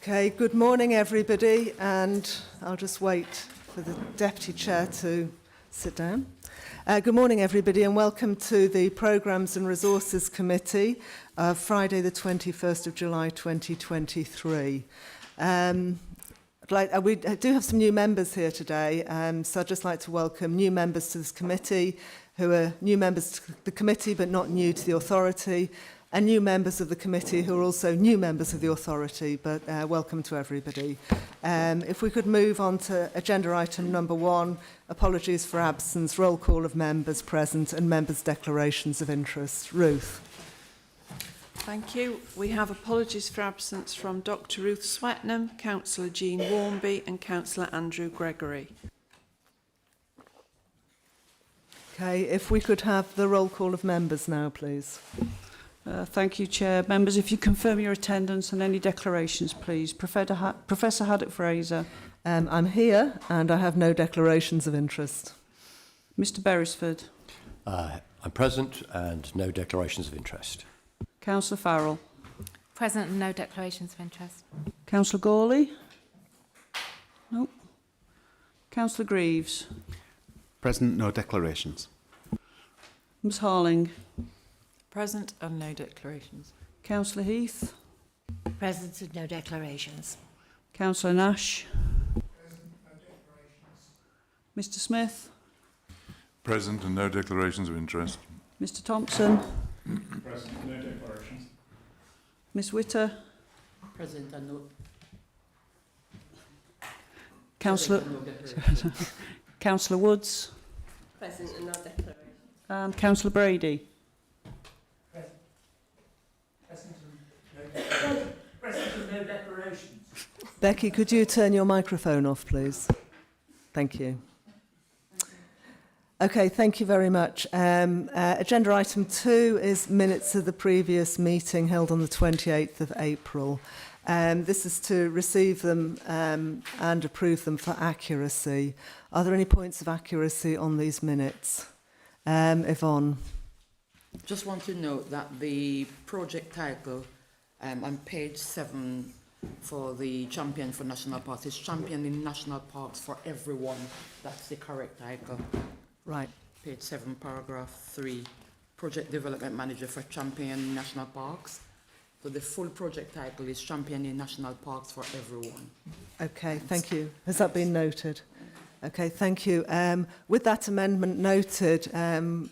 Okay, good morning everybody, and I'll just wait for the Deputy Chair to sit down. Good morning everybody and welcome to the Programmes and Resources Committee of Friday the 21st of July 2023. We do have some new members here today, so I'd just like to welcome new members to this committee who are new members to the committee but not new to the authority, and new members of the committee who are also new members of the authority, but welcome to everybody. If we could move on to agenda item number 1, apologies for absence, roll call of members present and members' declarations of interest. Ruth. Thank you. We have apologies for absence from Dr Ruth Swetnam, Councillor Jean Warmby and Councillor Andrew Gregory. Okay, if we could have the roll call of members now, please. Thank you, Chair. Members, if you confirm your attendance and any declarations, please. Professor Haddock-Fraser. I'm here and I have no declarations of interest. Mr Beresford. I'm present and no declarations of interest. Councillor Farrell. Present and no declarations of interest. Councillor Gawley. No. Councillor Greaves. Present, no declarations. Ms Harling. Present and no declarations. Councillor Heath. Present and no declarations. Councillor Nash. Present, no declarations. Mr Smith. Present and no declarations of interest. Mr Thompson. Present, no declarations. Ms Witter. Present and no. Councillor Woods. Present and no declarations. And Councillor Brady. Present and no declarations. Becky, could you turn your microphone off, please? Thank you. Okay, thank you very much. Agenda item 2 is minutes of the previous meeting held on the 28th of April. This is to receive them and approve them for accuracy. Are there any points of accuracy on these minutes? Yvonne. Just want to note that the project title on page 7 for the Champion for National Parks is Champion in National Parks for Everyone. That's the correct title. Right. Page 7, paragraph 3. Project Development Manager for Champion National Parks. So the full project title is Champion in National Parks for Everyone. Okay, thank you. Has that been noted? Okay, thank you. With that amendment noted,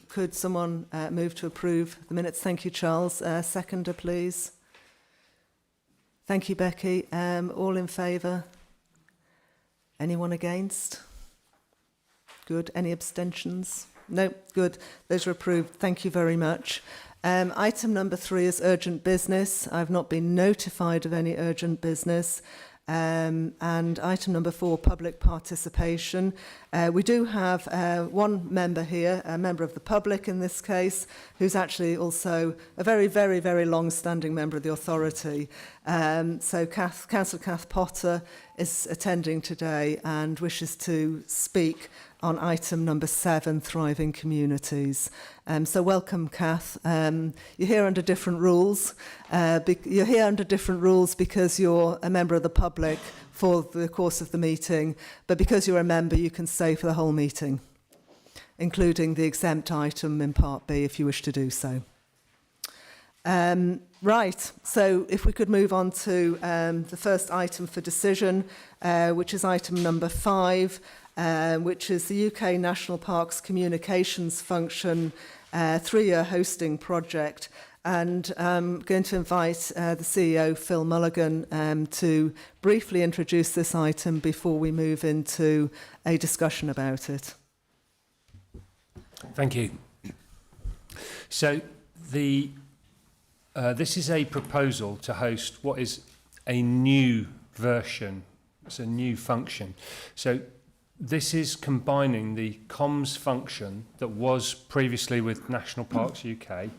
could someone move to approve the minutes? Thank you, Charles. Seconder, please. Thank you, Becky. All in favour? Anyone against? Good. Any abstentions? No, good. Those are approved. Thank you very much. Item number 3 is urgent business. I've not been notified of any urgent business. And item number 4, public participation. We do have one member here, a member of the public in this case, who's actually also a very, very, very long-standing member of the authority. So Councillor Kath Potter is attending today and wishes to speak on item number 7, Thriving Communities. So welcome, Kath. You're here under different rules. You're here under different rules because you're a member of the public for the course of the meeting, but because you're a member, you can stay for the whole meeting, including the exempt item in Part B, if you wish to do so. Right, so if we could move on to the first item for decision, which is item number 5, which is the UK National Parks Communications Function 3-year hosting project. And I'm going to invite the CEO, Phil Mulligan, to briefly introduce this item before we move into a discussion about it. Thank you. So this is a proposal to host what is a new version. It's a new function. So this is combining the comms function that was previously with National Parks UK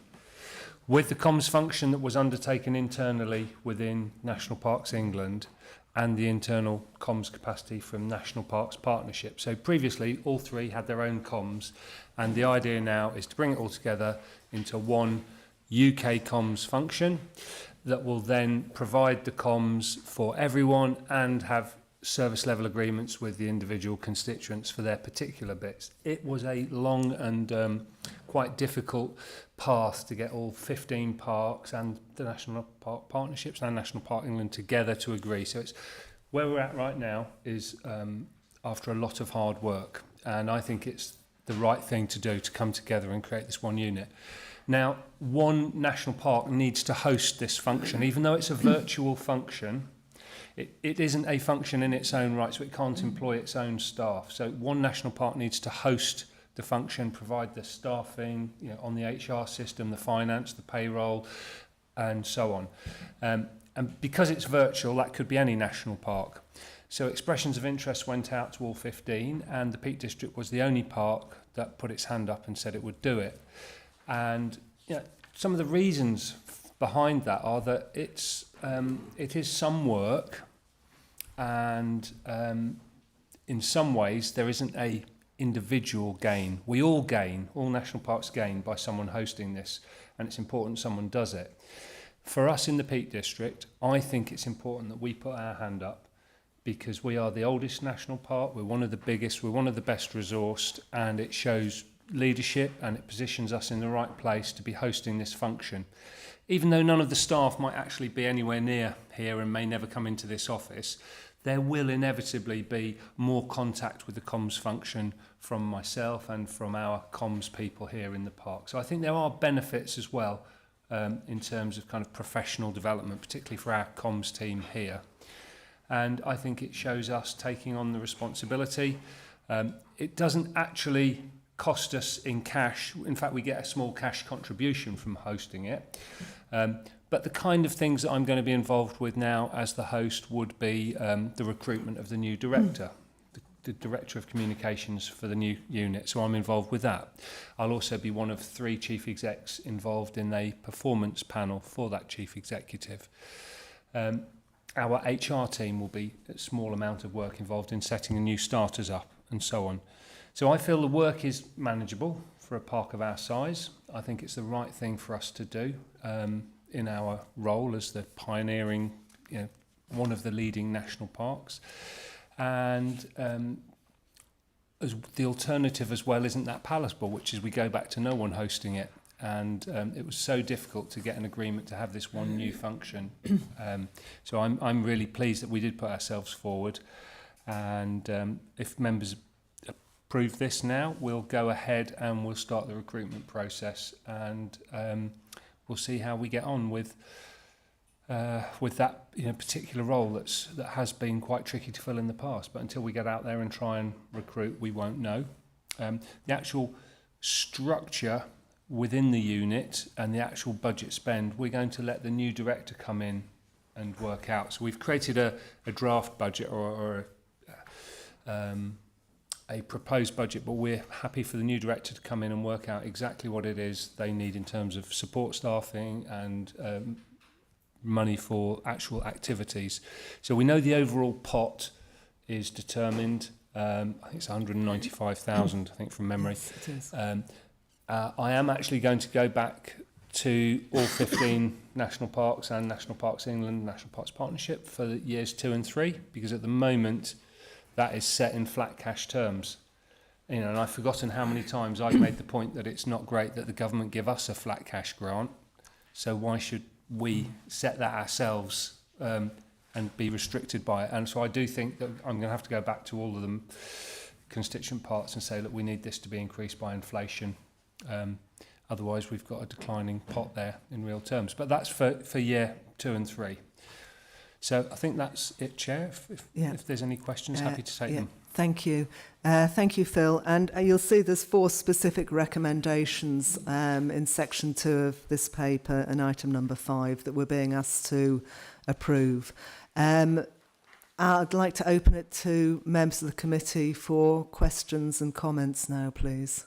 with the comms function that was undertaken internally within National Parks England and the internal comms capacity from National Parks Partnership. So previously, all three had their own comms, and the idea now is to bring it all together into one UK comms function. that will then provide the comms for everyone and have service level agreements with the individual constituents for their particular bits. It was a long and quite difficult path to get all 15 parks and the National Park Partnerships and National Park England together to agree. So it's where we're at right now is after a lot of hard work, and I think it's the right thing to do to come together and create this one unit. Now, one national park needs to host this function, even though it's a virtual function. It isn't a function in its own right, so it can't employ its own staff. So one national park needs to host the function, provide the staffing, on the HR system, the finance, the payroll, and so on. And because it's virtual, that could be any national park. So expressions of interest went out to all 15, and the Peak District was the only park that put its hand up and said it would do it. And some of the reasons behind that are that it is some work, and in some ways there isn't a individual gain. We all gain, all national parks gain by someone hosting this, and it's important someone does it. For us in the Peak District, I think it's important that we put our hand up, because we are the oldest national park, we're one of the biggest, we're one of the best resourced, and it shows leadership and it positions us in the right place to be hosting this function. Even though none of the staff might actually be anywhere near here and may never come into this office, there will inevitably be more contact with the comms function from myself and from our comms people here in the park. So I think there are benefits as well in terms of kind of professional development, particularly for our comms team here. And I think it shows us taking on the responsibility. It doesn't actually cost us in cash. In fact, we get a small cash contribution from hosting it. But the kind of things that I'm going to be involved with now as the host would be the recruitment of the new director, the Director of Communications for the new unit. So I'm involved with that. I'll also be one of 3 chief execs involved in a performance panel for that chief executive. Our HR team will be a small amount of work involved in setting the new starters up and so on. So I feel the work is manageable for a park of our size. I think it's the right thing for us to do in our role as the pioneering, one of the leading national parks. And as the alternative as well isn't that palatable, which is we go back to no one hosting it. And it was so difficult to get an agreement to have this one new function. So I'm really pleased that we did put ourselves forward. And if members approve this now, we'll go ahead and we'll start the recruitment process, and we'll see how we get on with that particular role that has been quite tricky to fill in the past. But until we get out there and try and recruit, we won't know. The actual structure within the unit and the actual budget spend, we're going to let the new director come in and work out. So we've created a draft budget or a proposed budget, but we're happy for the new director to come in and work out exactly what it is they need in terms of support staffing and money for actual activities. So we know the overall pot is determined. I think it's 195,000, I think, from memory. Yes, it is. I am actually going to go back to all 15 national parks and National Parks England, National Parks Partnership for the years 2 and 3, because at the moment that is set in flat cash terms. And I've forgotten how many times I've made the point that it's not great that the government give us a flat cash grant. So why should we set that ourselves and be restricted by it? And so I do think that I'm going to have to go back to all of them constituent parts and say, look, we need this to be increased by inflation. Otherwise, we've got a declining pot there in real terms. But that's for year 2 and 3. So I think that's it, Chair. If there's any questions, happy to take them. Thank you. Thank you, Phil. And you'll see there's 4 specific recommendations in section 2 of this paper and item number 5 that we're being asked to approve. I'd like to open it to members of the committee for questions and comments now, please.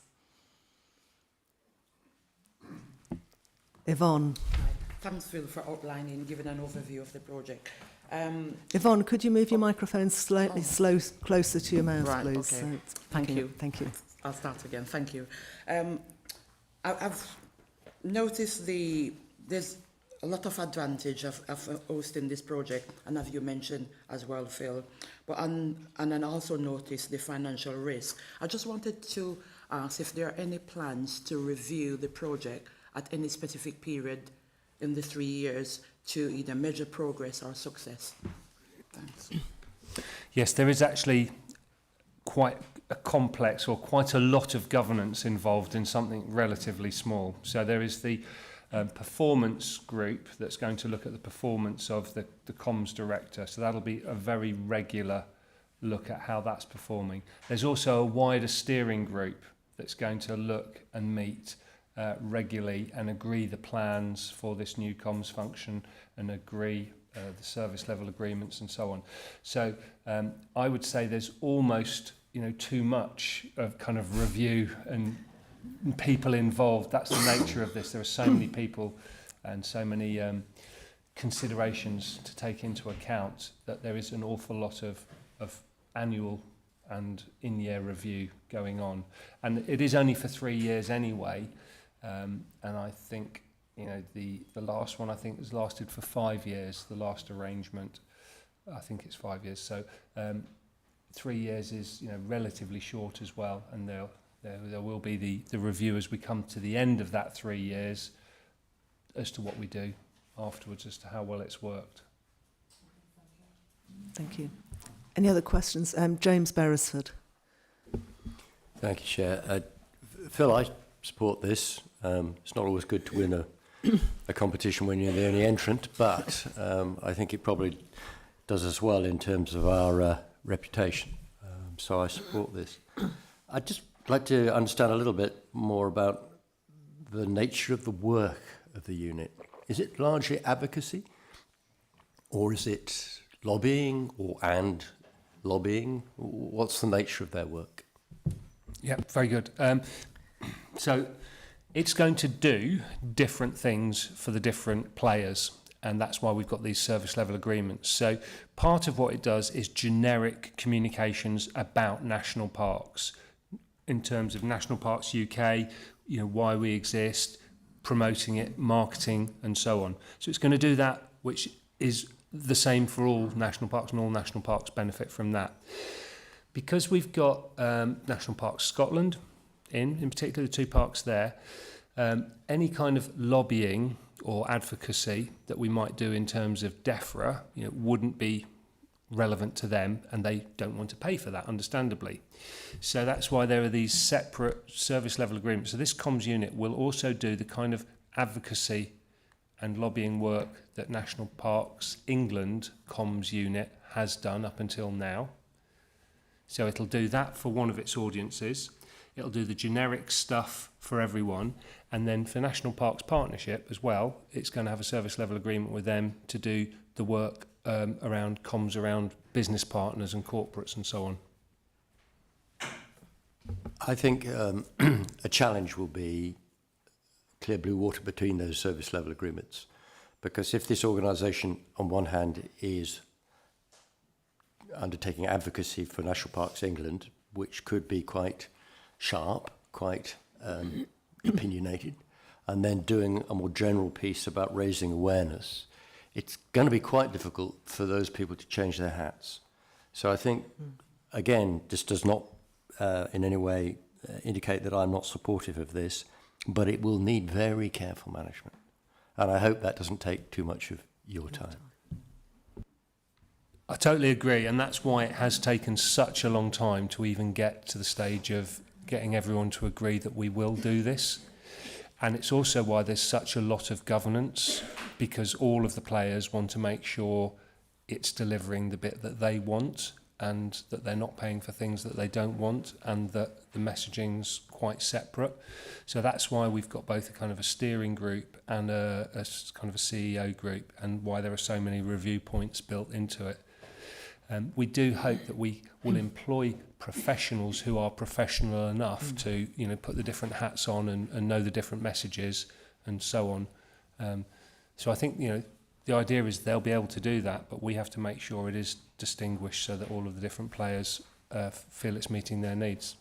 Yvonne. Thanks, Phil, for outlining, giving an overview of the project. Yvonne, could you move your microphone slightly closer to your mouth, Right, please? okay. So Thank you. Thank you. I'll start again. Thank you. I've noticed there's a lot of advantage of hosting this project, and as you mentioned as well, Phil. But and then also notice the financial risk. I just wanted to ask if there are any plans to review the project at any specific period in the 3 years to either measure progress or success. Thanks. Yes, there is actually quite a complex or quite a lot of governance involved in something relatively small. So there is the performance group that's going to look at the performance of the comms director. So that'll be a very regular look at how that's performing. There's also a wider steering group that's going to look and meet regularly and agree the plans for this new comms function and agree the service level agreements and so on. So I would say there's almost too much of kind of review and people involved. That's the nature of this. There are so many people and so many considerations to take into account that there is an awful lot of annual and in-year review going on. And it is only for 3 years anyway. And I think, the last one I think has lasted for 5 years. The last arrangement, I think it's 5 years. So 3 years is, relatively short as well. And there will be the review as we come to the end of that 3 years as to what we do afterwards, as to how well it's worked. Thank you. Any other questions? James Beresford. Thank you, Chair. Phil, I support this. It's not always good to win a competition when you're the only entrant, but I think it probably does us well in terms of our reputation. So I support this. I'd just like to understand a little bit more about the nature of the work of the unit. Is it largely advocacy, or is it lobbying and lobbying? What's the nature of their work? Yeah, very good. So it's going to do different things for the different players, and that's why we've got these service level agreements. So part of what it does is generic communications about national parks, in terms of National Parks UK, why we exist, promoting it, marketing, and so on. So it's going to do that, which is the same for all national parks, and all national parks benefit from that. Because we've got National Parks Scotland in particular, the 2 parks there, any kind of lobbying or advocacy that we might do in terms of DEFRA, wouldn't be relevant to them, and they don't want to pay for that, understandably. So that's why there are these separate service level agreements. So this comms unit will also do the kind of advocacy and lobbying work that National Parks England comms unit has done up until now. So it'll do that for one of its audiences. It'll do the generic stuff for everyone. And then for National Parks Partnership as well, it's going to have a service level agreement with them to do the work around comms, around business partners and corporates and so on. I think a challenge will be clear blue water between those service level agreements. Because if this organisation, on one hand, is undertaking advocacy for National Parks England, which could be quite sharp, quite opinionated, and then doing a more general piece about raising awareness, it's going to be quite difficult for those people to change their hats. So I think, again, this does not in any way indicate that I'm not supportive of this, but it will need very careful management. And I hope that doesn't take too much of your time. I totally agree, and that's why it has taken such a long time to even get to the stage of getting everyone to agree that we will do this. And it's also why there's such a lot of governance, because all of the players want to make sure it's delivering the bit that they want, and that they're not paying for things that they don't want, and that the messaging's quite separate. So that's why we've got both a kind of a steering group and a kind of a CEO group, and why there are so many review points built into it. We do hope that we will employ professionals who are professional enough to, put the different hats on and know the different messages and so on. So I think, the idea is they'll be able to do that, but we have to make sure it is distinguished so that all of the different players feel it's meeting their needs.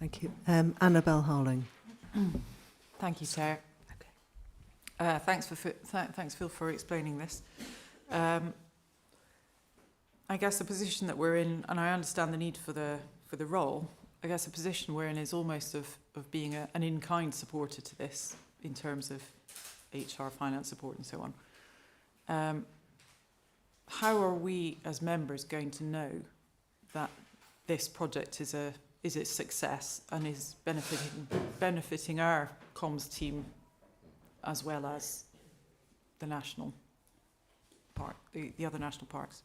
Thank you. Annabelle Harling. Thank you, Chair. Thanks, Phil, for explaining this. I guess the position that we're in, and I understand the need for the role, I guess the position we're in is almost of being an in-kind supporter to this in terms of HR, finance support and so on. How are we as members going to know that this project is a success and is benefiting our comms team as well as the national park, the other national parks?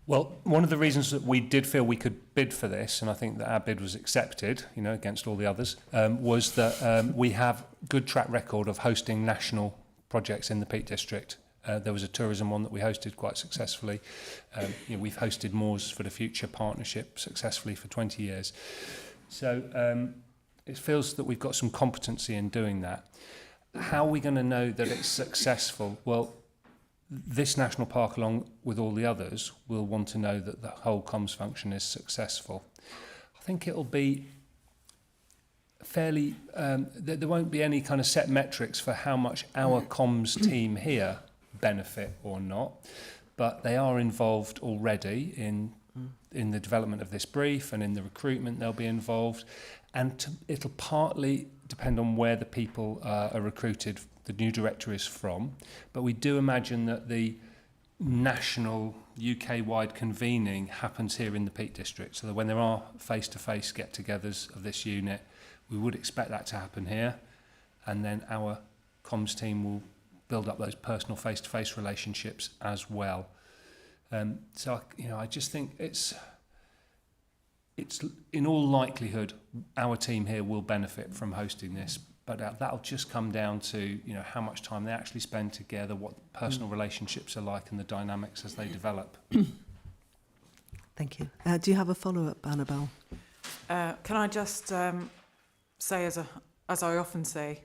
Well, one of the reasons that we did feel we could bid for this, and I think that our bid was accepted, you know, against all the others, was that we have good track record of hosting national projects in the Peak District. There was a tourism one that we hosted quite successfully. You know, we've hosted Moors for the Future partnership successfully for 20 years. So it feels that we've got some competency in doing that. How are we going to know that it's successful? Well, this national park, along with all the others, will want to know that the whole comms function is successful. I think it'll be fairly, there won't be any kind of set metrics for how much our comms team here benefit or not, but they are involved already in the development of this brief, and in the recruitment they'll be involved, and it'll partly depend on where the people are recruited, the new director is from, but we do imagine that the national UK-wide convening happens here in the Peak District, so that when there are face-to-face get-togethers of this unit, we would expect that to happen here, and then our comms team will build up those personal face-to-face relationships as well. So, you know, I just think it's in all likelihood our team here will benefit from hosting this, but that'll just come down to, you know, how much time they actually spend together, what personal relationships are like, and the dynamics as they develop. Thank you. Do you have a follow-up, Annabelle? Can I just say, as I often say,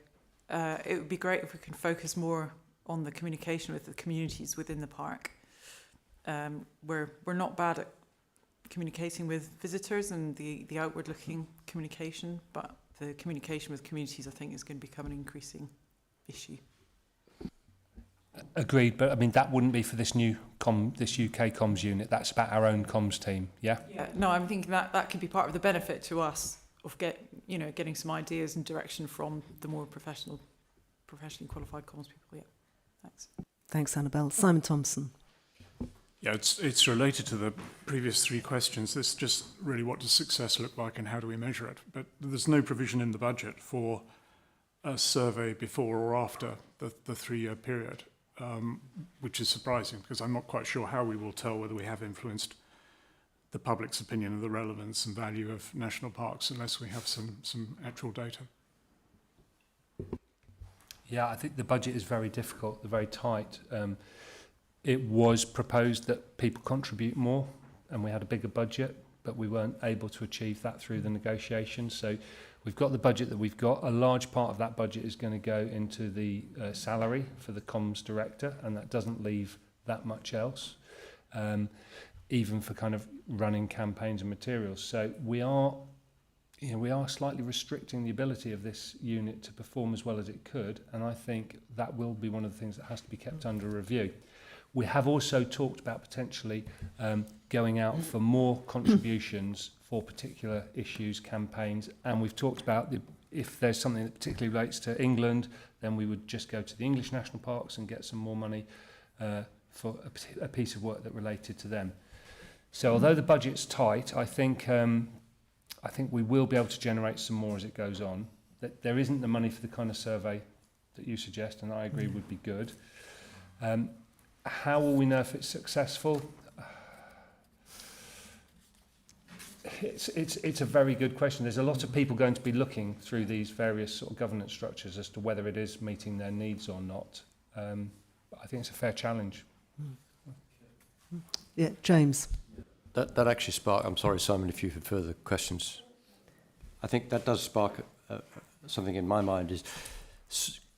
it would be great if we can focus more on the communication with the communities within the park. We're not bad at communicating with visitors and the outward-looking communication, but the communication with communities, I think, is going to become an increasing issue. Agreed, but I mean that wouldn't be for this UK comms unit. That's about our own comms team. Yeah. Yeah. No, I'm thinking that could be part of the benefit to us of getting some ideas and direction from the more professionally qualified comms people. Yeah. Thanks. Thanks, Annabelle. Simon Thompson. Yeah, it's related to the previous three questions. This is just really, what does success look like and how do we measure it? But there's no provision in the budget for a survey before or after the 3-year period, which is surprising because I'm not quite sure how we will tell whether we have influenced the public's opinion of the relevance and value of national parks unless we have some actual data. Yeah, I think the budget is very difficult, they're very tight. It was proposed that people contribute more and we had a bigger budget, but we weren't able to achieve that through the negotiations. So we've got the budget that we've got. A large part of that budget is going to go into the salary for the comms director, and that doesn't leave that much else, even for kind of running campaigns and materials. So we are slightly restricting the ability of this unit to perform as well as it could, and I think that will be one of the things that has to be kept under review. We have also talked about potentially going out for more contributions for particular issues, campaigns, and we've talked about if there's something that particularly relates to England, then we would just go to the English national parks and get some more money for a piece of work that related to them. So although the budget's tight, I think we will be able to generate some more as it goes on. That there isn't the money for the kind of survey that you suggest, and I agree would be good. How will we know if it's successful? It's a very good question. There's a lot of people going to be looking through these various sort of governance structures as to whether it is meeting their needs or not. But I think it's a fair challenge. Yeah, James. That actually sparked, I'm sorry, Simon, if you have further questions. I think that does spark something in my mind is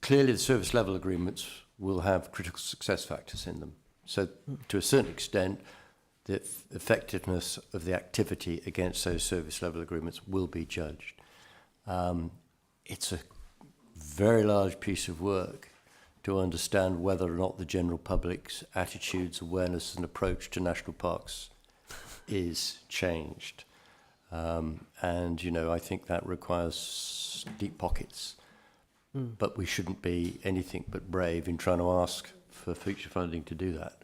clearly the service level agreements will have critical success factors in them. So to a certain extent, the effectiveness of the activity against those service level agreements will be judged. It's a very large piece of work to understand whether or not the general public's attitudes, awareness and approach to national parks is changed. And, you know, I think that requires deep pockets. But we shouldn't be anything but brave in trying to ask for future funding to do that.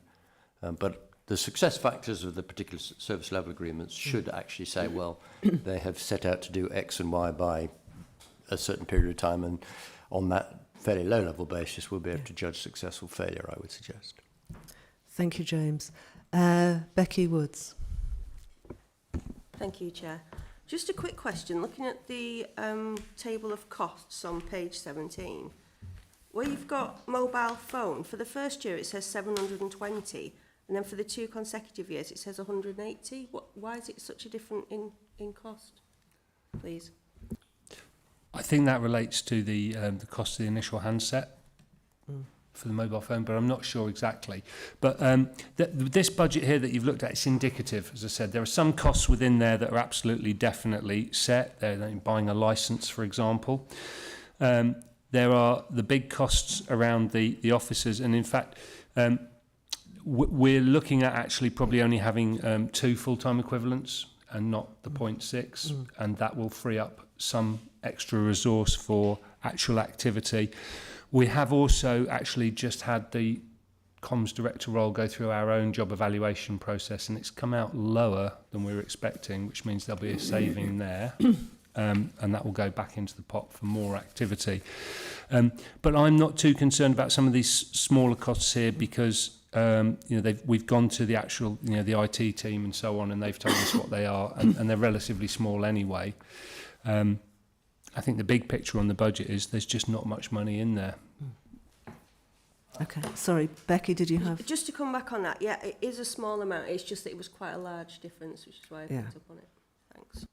But the success factors of the particular service level agreements should actually say, well, they have set out to do X and Y by a certain period of time, and on that fairly low level basis we'll be able to judge success or failure, I would suggest. Thank you, James. Becky Woods. Thank you, Chair. Just a quick question. Looking at the table of costs on page 17, where you've got mobile phone, for the first year it says 720, and then for the 2 consecutive years it says 180. Why is it such a difference in cost, please? I think that relates to the cost of the initial handset for the mobile phone, but I'm not sure exactly. But this budget here that you've looked at, it's indicative, as I said. There are some costs within there that are absolutely definitely set. They're buying a license, for example. There are the big costs around the officers, and in fact, we're looking at actually probably only having 2 full-time equivalents and not the 0.6, and that will free up some extra resource for actual activity. We have also actually just had the comms director role go through our own job evaluation process, and it's come out lower than we were expecting, which means there'll be a saving there, and that will go back into the pot for more activity. But I'm not too concerned about some of these smaller costs here, because we've gone to the actual, the IT team and so on, and they've told us what they are, and they're relatively small anyway. I think the big picture on the budget is there's just not much money in there. Okay, sorry, Becky, did you have? Just to come back on that, yeah, it is a small amount. It's just that it was quite a large difference, which is why I picked up on it. Thanks.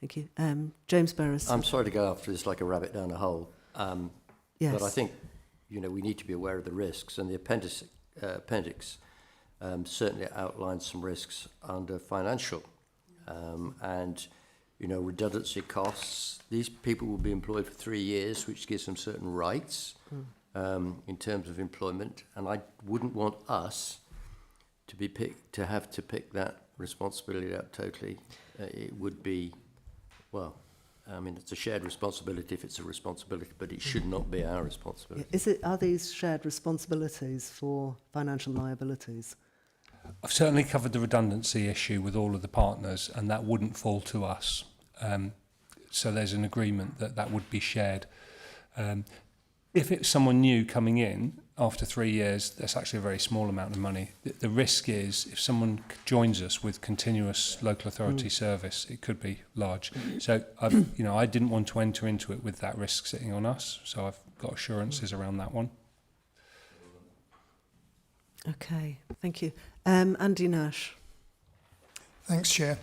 Thank you. James Burris. I'm sorry to go after this like a rabbit down a hole, Yes. but I think, we need to be aware of the risks, and the appendix certainly outlines some risks under financial, and redundancy costs. These people will be employed for 3 years, which gives them certain rights in terms of employment, and I wouldn't want us to have to pick that responsibility up totally. It would be, it's a shared responsibility if it's a responsibility, but it should not be our responsibility. Are these shared responsibilities for financial liabilities? I've certainly covered the redundancy issue with all of the partners, and that wouldn't fall to us. So there's an agreement that would be shared. If it's someone new coming in after 3 years, that's actually a very small amount of money. The risk is if someone joins us with continuous local authority service, it could be large. So I didn't want to enter into it with that risk sitting on us, so I've got assurances around that one. Okay, thank you. Andy Nash. Thanks, Chair.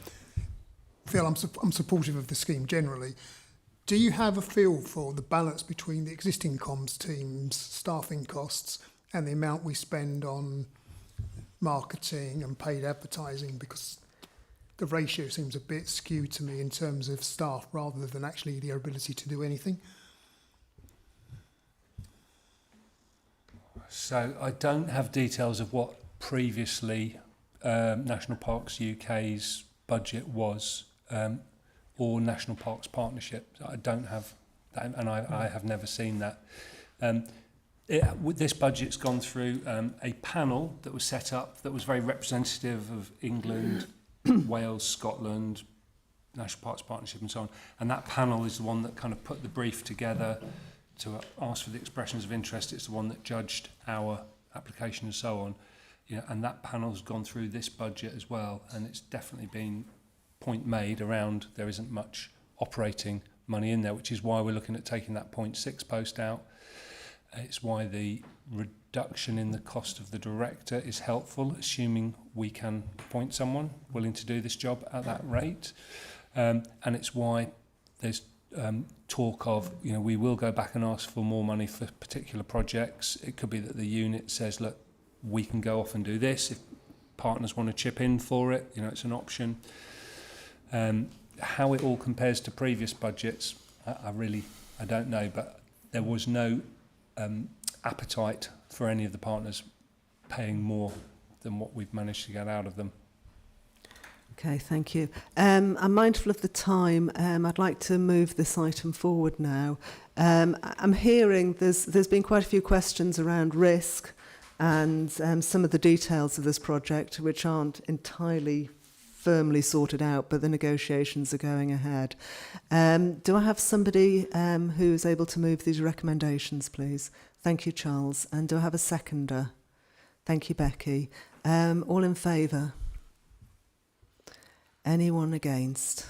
Phil, I'm supportive of the scheme generally. Do you have a feel for the balance between the existing comms team's staffing costs and the amount we spend on marketing and paid advertising? Because the ratio seems a bit skewed to me in terms of staff rather than actually their ability to do anything. So I don't have details of what previously National Parks UK's budget was, or National Parks Partnership. I don't have that, and I have never seen that. This budget's gone through a panel that was set up that was very representative of England, Wales, Scotland, National Parks Partnership and so on. And that panel is the one that kind of put the brief together to ask for the expressions of interest. It's the one that judged our application and so on. And that panel's gone through this budget as well, and it's definitely been point made around there isn't much operating money in there, which is why we're looking at taking that 0.6 post out. It's why the reduction in the cost of the director is helpful, assuming we can appoint someone willing to do this job at that rate. And it's why there's talk of, we will go back and ask for more money for particular projects. It could be that the unit says, look, we can go off and do this. If partners want to chip in for it, it's an option. How it all compares to previous budgets, I don't know, but there was no appetite for any of the partners paying more than what we've managed to get out of them. Okay, thank you. I'm mindful of the time. I'd like to move this item forward now. I'm hearing there's been quite a few questions around risk and some of the details of this project which aren't entirely firmly sorted out, but the negotiations are going ahead. Do I have somebody who is able to move these recommendations, please? Thank you, Charles. And do I have a seconder? Thank you, Becky. All in favour? Anyone against?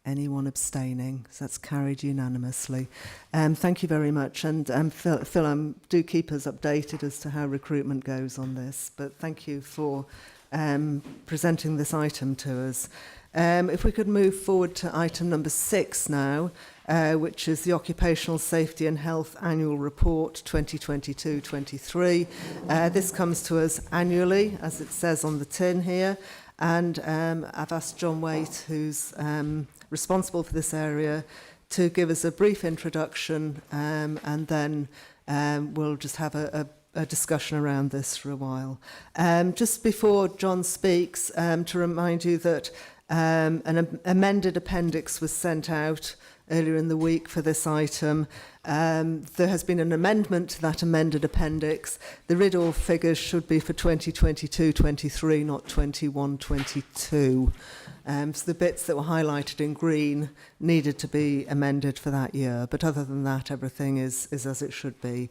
Anyone abstaining? So that's carried unanimously. Thank you very much. And Phil, do keep us updated as to how recruitment goes on this. But thank you for presenting this item to us. If we could move forward to item number 6 now, which is the Occupational Safety and Health Annual Report 2022-23. This comes to us annually, as it says on the tin here. And I've asked John Waite, who's responsible for this area, to give us a brief introduction, and then we'll just have a discussion around this for a while. Just before John speaks, to remind you that an amended appendix was sent out earlier in the week for this item. There has been an amendment to that amended appendix. The RIDDOR figures should be for 2022-23, not 21-22. So the bits that were highlighted in green needed to be amended for that year. But other than that, everything is as it should be.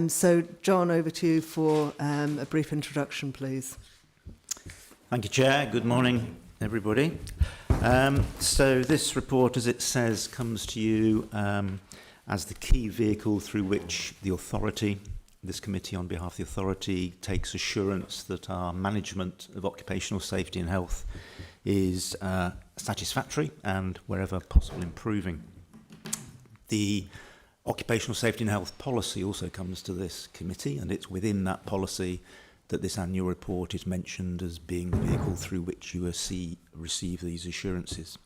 So, John, over to you for a brief introduction, please. Thank you, Chair. Good morning, everybody. So this report, as it says, comes to you as the key vehicle through which the authority, this committee on behalf of the authority, takes assurance that our management of occupational safety and health is satisfactory and, wherever possible, improving. The occupational safety and health policy also comes to this committee, and it's within that policy that this annual report is mentioned as being the vehicle through which you receive these assurances.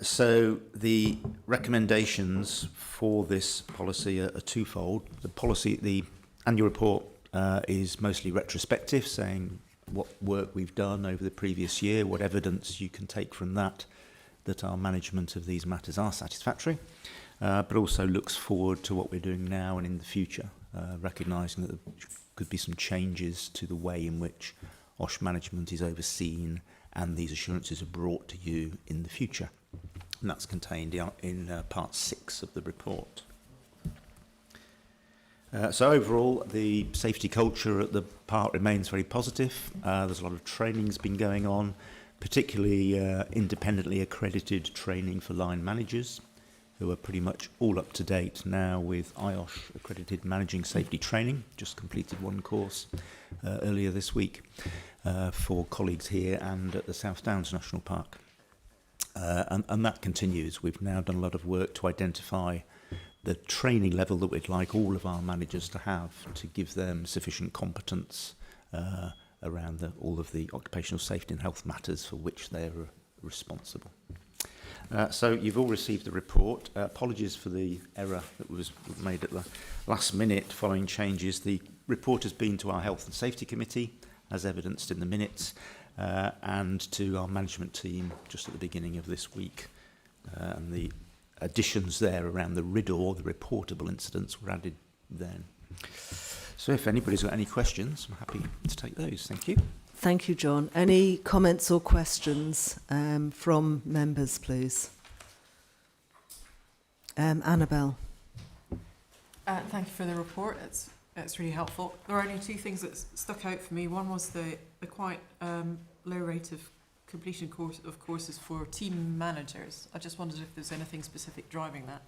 So the recommendations for this policy are twofold. The annual report is mostly retrospective, saying what work we've done over the previous year, what evidence you can take from that our management of these matters are satisfactory, but also looks forward to what we're doing now and in the future, recognising that there could be some changes to the way in which OSH management is overseen and these assurances are brought to you in the future. And that's contained in part 6 of the report. So overall, the safety culture at the park remains very positive. There's a lot of training's been going on, particularly independently accredited training for line managers, who are pretty much all up to date now with IOSH accredited managing safety training. Just completed one course earlier this week for colleagues here and at the South Downs National Park. And that continues. We've now done a lot of work to identify the training level that we'd like all of our managers to have to give them sufficient competence around all of the occupational safety and health matters for which they're responsible. So you've all received the report. Apologies for the error that was made at the last minute following changes. The report has been to our Health and Safety Committee, as evidenced in the minutes, and to our management team just at the beginning of this week. And the additions there around the RIDDOR, the reportable incidents, were added then. So if anybody's got any questions, I'm happy to take those. Thank you. Thank you, John. Any comments or questions from members, please? Annabelle. Thank you for the report. It's really helpful. There are only two things that stuck out for me. One was the quite low rate of completion of courses for team managers. I just wondered if there's anything specific driving that.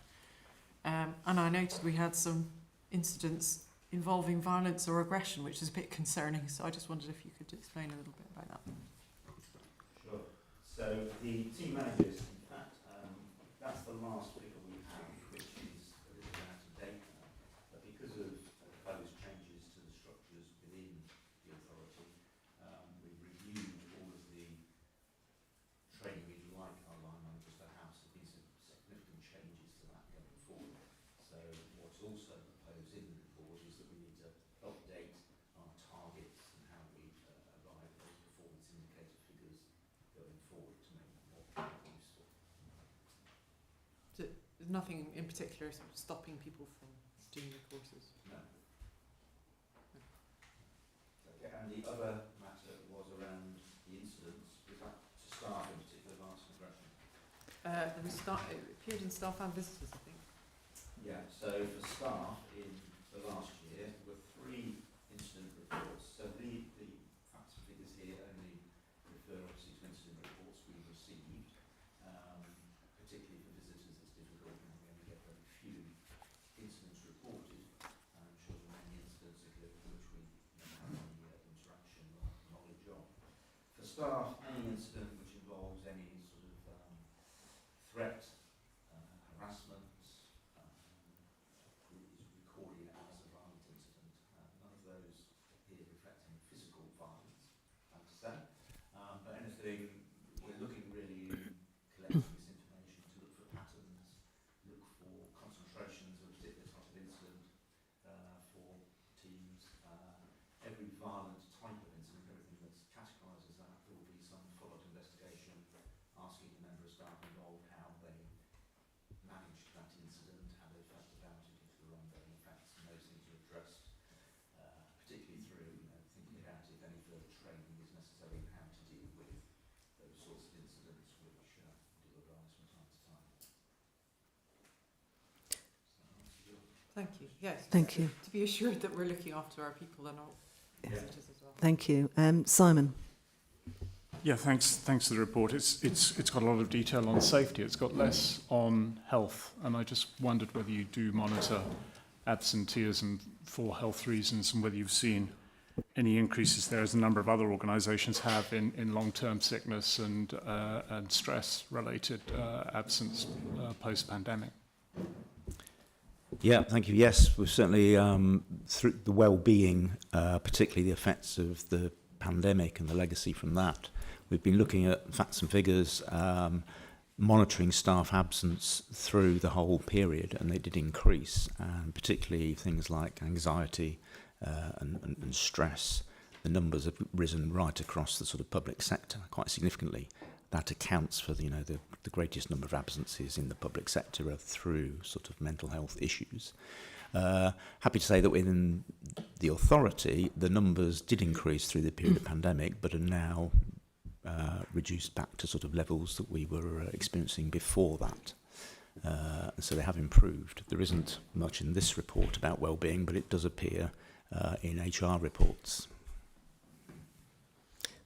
And I noted we had some incidents involving violence or aggression, which is a bit concerning. So I just wondered if you could explain a little bit about that. Sure. So the team managers, in fact, that's the last figure we have, which is a little out of date now. But because of proposed changes to the structures within the authority, we've reviewed all of the training we'd like our line managers to have. So these are significant changes to that going forward. nothing in particular sort of stopping people from doing the courses. No. Okay, and the other matter was around the incidents. Was that to staff in particular, last aggression? It appeared in staff and visitors, I think. Yeah, so for staff in the last year, there were 3 incident reports. So the facts and figures here only refer obviously to incident reports we received. Particularly for visitors, it's difficult when we only get very few incidents reported. I'm sure there are many incidents occurred for which we never have any interaction or knowledge of. For staff, any incident which involves any sort of threat, harassment, is recorded as a violent incident. None of those here reflecting physical violence, I have to say. But anything, we're looking really in collecting this information to look for patterns, look for concentrations of a particular type of incident for teams. Every violent type of incident, everything that's categorised as that, there will be some follow-up investigation asking the member of staff involved how they managed that incident, how they felt about it, if there were ongoing effects, and those things are addressed, particularly through thinking about if any further training is necessary in how to deal with those sorts of incidents which do arise from time to time. Thank you. Yes. Thank you. To be assured that we're looking after our people and our visitors as well. Thank you. Simon. Yeah, thanks for the report. It's got a lot of detail on safety. It's got less on health, and I just wondered whether you do monitor absenteeism for health reasons and whether you've seen any increases there, as a number of other organisations have, in long-term sickness and stress-related absence post-pandemic. Yeah, thank you. Yes, we've certainly, through the well-being, particularly the effects of the pandemic and the legacy from that, we've been looking at facts and figures, monitoring staff absence through the whole period, and they did increase, and particularly things like anxiety and stress. The numbers have risen right across the sort of public sector quite significantly. That accounts for the greatest number of absences in the public sector are through sort of mental health issues. Happy to say that within the authority, the numbers did increase through the period of pandemic, but are now reduced back to sort of levels that we were experiencing before that. So they have improved. There isn't much in this report about well-being, but it does appear in HR reports.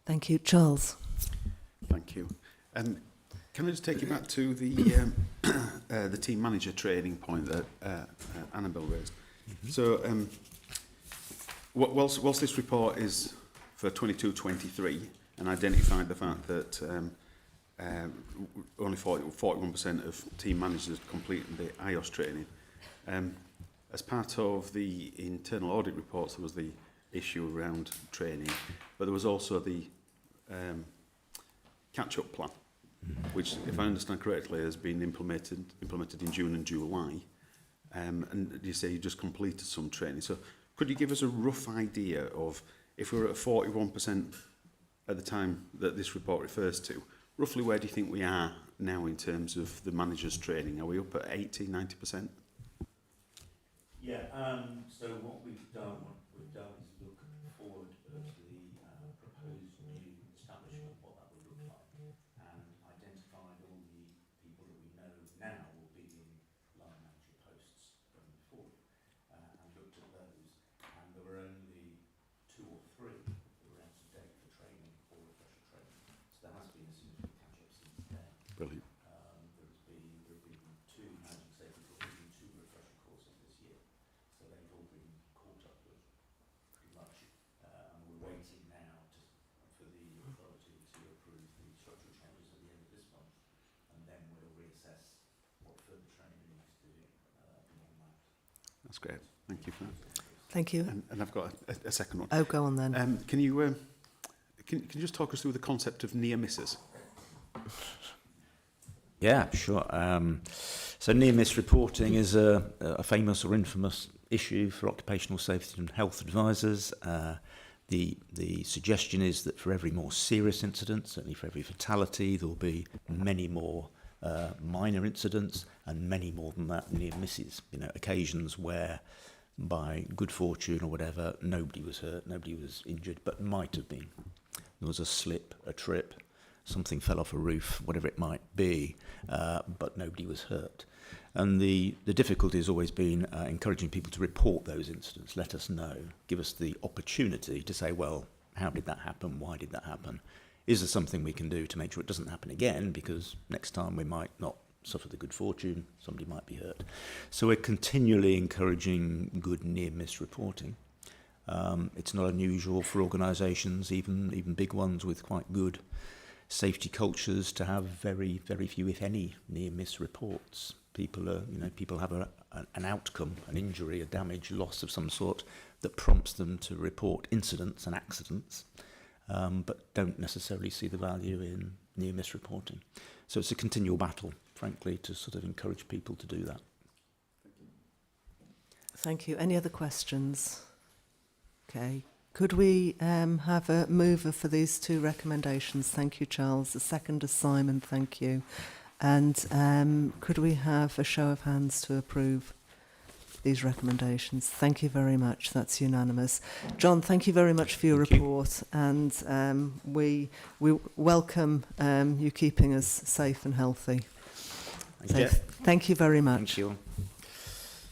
Thank you. Charles. Thank you. Can I just take you back to the team manager training point that Annabelle raised? Mm-hmm. So, whilst this report is for 22-23 and identified the fact that only 41% of team managers completed the IOS training, as part of the internal audit reports, there was the issue around training, but there was also the catch-up plan, which, if I understand correctly, has been implemented in June and July. And you say you just completed some training. So could you give us a rough idea of, if we were at 41% at the time that this report refers to, roughly where do you think we are now in terms of the manager's training? Are we up at 80, 90%? Yeah, so what we've done is look forward to the proposed new establishment, what that would look like, and identified all the people that we know now will be in line manager posts going forward, and looked at those, and there were only 2 or 3 that were out of date for training or refresher training, so there has been a significant catch-up since then. Brilliant. There have been 2 managing safety courses and 2 refresher courses this year. So they've all been caught up with pretty much, and we're waiting now for the authority to approve the structural changes at the end of this month, and then we'll reassess what further training we need to do beyond that. That's great. Thank you for that. Thank you. And I've got a second one. Oh, go on then. Can you just talk us through the concept of near misses? Yeah, sure. So near-miss reporting is a famous or infamous issue for occupational safety and health advisors. The suggestion is that for every more serious incident, certainly for every fatality, there will be many more minor incidents, and many more than that near misses. You know, occasions where, by good fortune or whatever, nobody was hurt, nobody was injured, but might have been. There was a slip, a trip, something fell off a roof, whatever it might be, but nobody was hurt. And the difficulty has always been encouraging people to report those incidents, let us know, give us the opportunity to say, well, how did that happen? Why did that happen? Is there something we can do to make sure it doesn't happen again? Because next time we might not suffer the good fortune, somebody might be hurt. So we're continually encouraging good near-miss reporting. It's not unusual for organisations, even big ones with quite good safety cultures, to have very, very few, if any, near-miss reports. People have an outcome, an injury, a damage, loss of some sort that prompts them to report incidents and accidents, but don't necessarily see the value in near-miss reporting. So it's a continual battle, frankly, to sort of encourage people to do that. Thank you. Any other questions? Okay. Could we have a mover for these two recommendations? Thank you, Charles. A seconder, Simon. Thank you. And could we have a show of hands to approve these recommendations? Thank you very much. That's unanimous. John, thank you very much for your report. And we welcome you keeping us safe and healthy. Thank you very much. Thank you.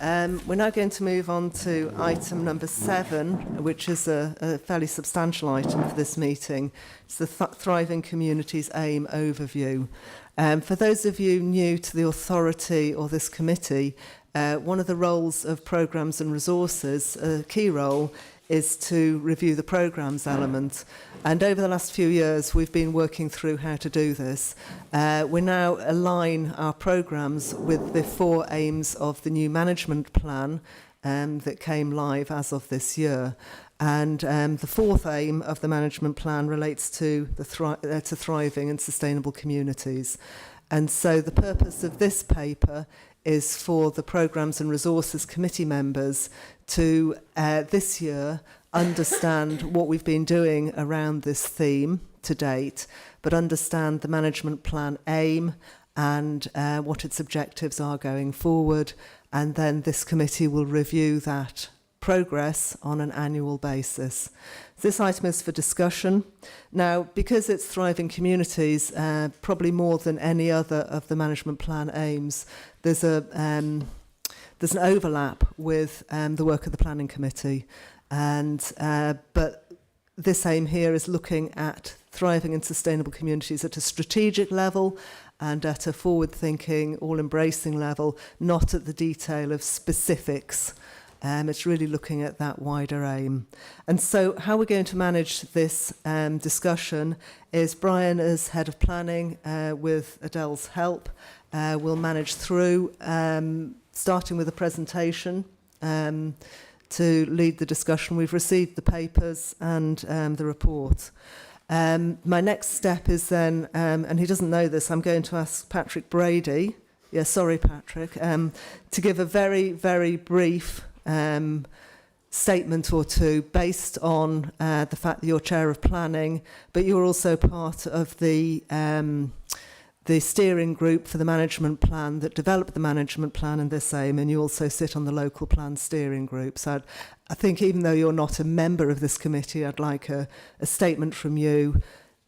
We're now going to move on to item number 7, which is a fairly substantial item for this meeting. It's the Thriving Communities Aim Overview. For those of you new to the authority or this committee, one of the roles of programmes and resources, a key role, is to review the programmes element. And over the last few years, we've been working through how to do this. We now align our programmes with the 4 aims of the new management plan that came live as of this year. And the 4th aim of the management plan relates to to thriving and sustainable communities. And so the purpose of this paper is for the Programmes and Resources Committee members to, this year, understand what we've been doing around this theme to date, but understand the management plan aim and what its objectives are going forward. And then this committee will review that progress on an annual basis. This item is for discussion. Now, because it's Thriving Communities, probably more than any other of the management plan aims, there's an overlap with the work of the Planning Committee. But this aim here is looking at thriving and sustainable communities at a strategic level and at a forward-thinking, all-embracing level, not at the detail of specifics. It's really looking at that wider aim. And so how we're going to manage this discussion is Brian, as Head of Planning, with Adele's help, will manage through, starting with a presentation to lead the discussion. We've received the papers and the report. My next step is then, and he doesn't know this, I'm going to ask Patrick Brady, Patrick, to give a very, very brief statement or two based on the fact that you're chair of planning, but you're also part of the steering group for the management plan that developed the management plan and this aim, and you also sit on the local plan steering group. So I think even though you're not a member of this committee, I'd like a statement from you.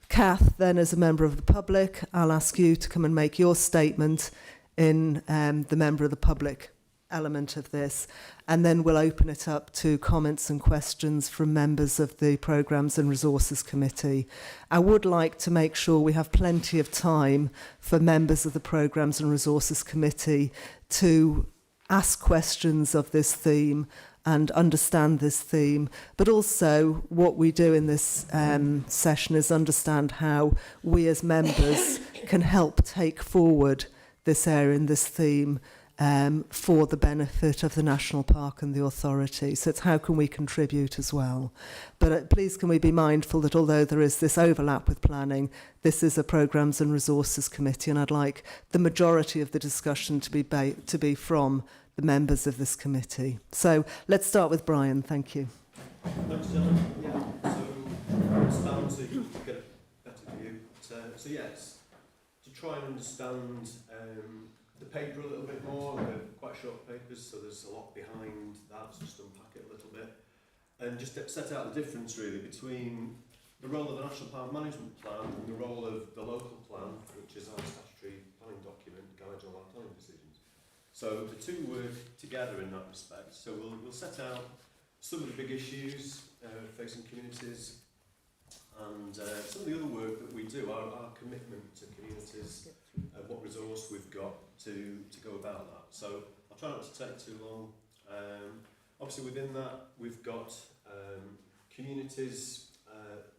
Kath, then as a member of the public, I'll ask you to come and make your statement in the member of the public element of this, and then we'll open it up to comments and questions from members of the Programmes and Resources Committee. I would like to make sure we have plenty of time for members of the Programmes and Resources Committee to ask questions of this theme and understand this theme, but also what we do in this session is understand how we as members can help take forward this area and this theme for the benefit of the National Park and the authority. So it's how can we contribute as well. But please can we be mindful that although there is this overlap with planning, this is a Programmes and Resources Committee, and I'd like the majority of the discussion to be from the members of this committee. So let's start with Brian. Thank you. Thanks, John. Yeah, so it's down to get a better view. So yes, to try and understand the paper a little bit more. They're quite short papers, so there's a lot behind that, so just unpack it a little bit. And just to set out the difference really between the role of the National Park Management Plan and the role of the local plan, which is our statutory planning document, guides all our planning decisions. So the two work together in that respect. So we'll set out some of the big issues facing communities, and some of the other work that we do, our commitment to communities, what resource we've got to go about that. So I'll try not to take too long. Obviously within that we've got communities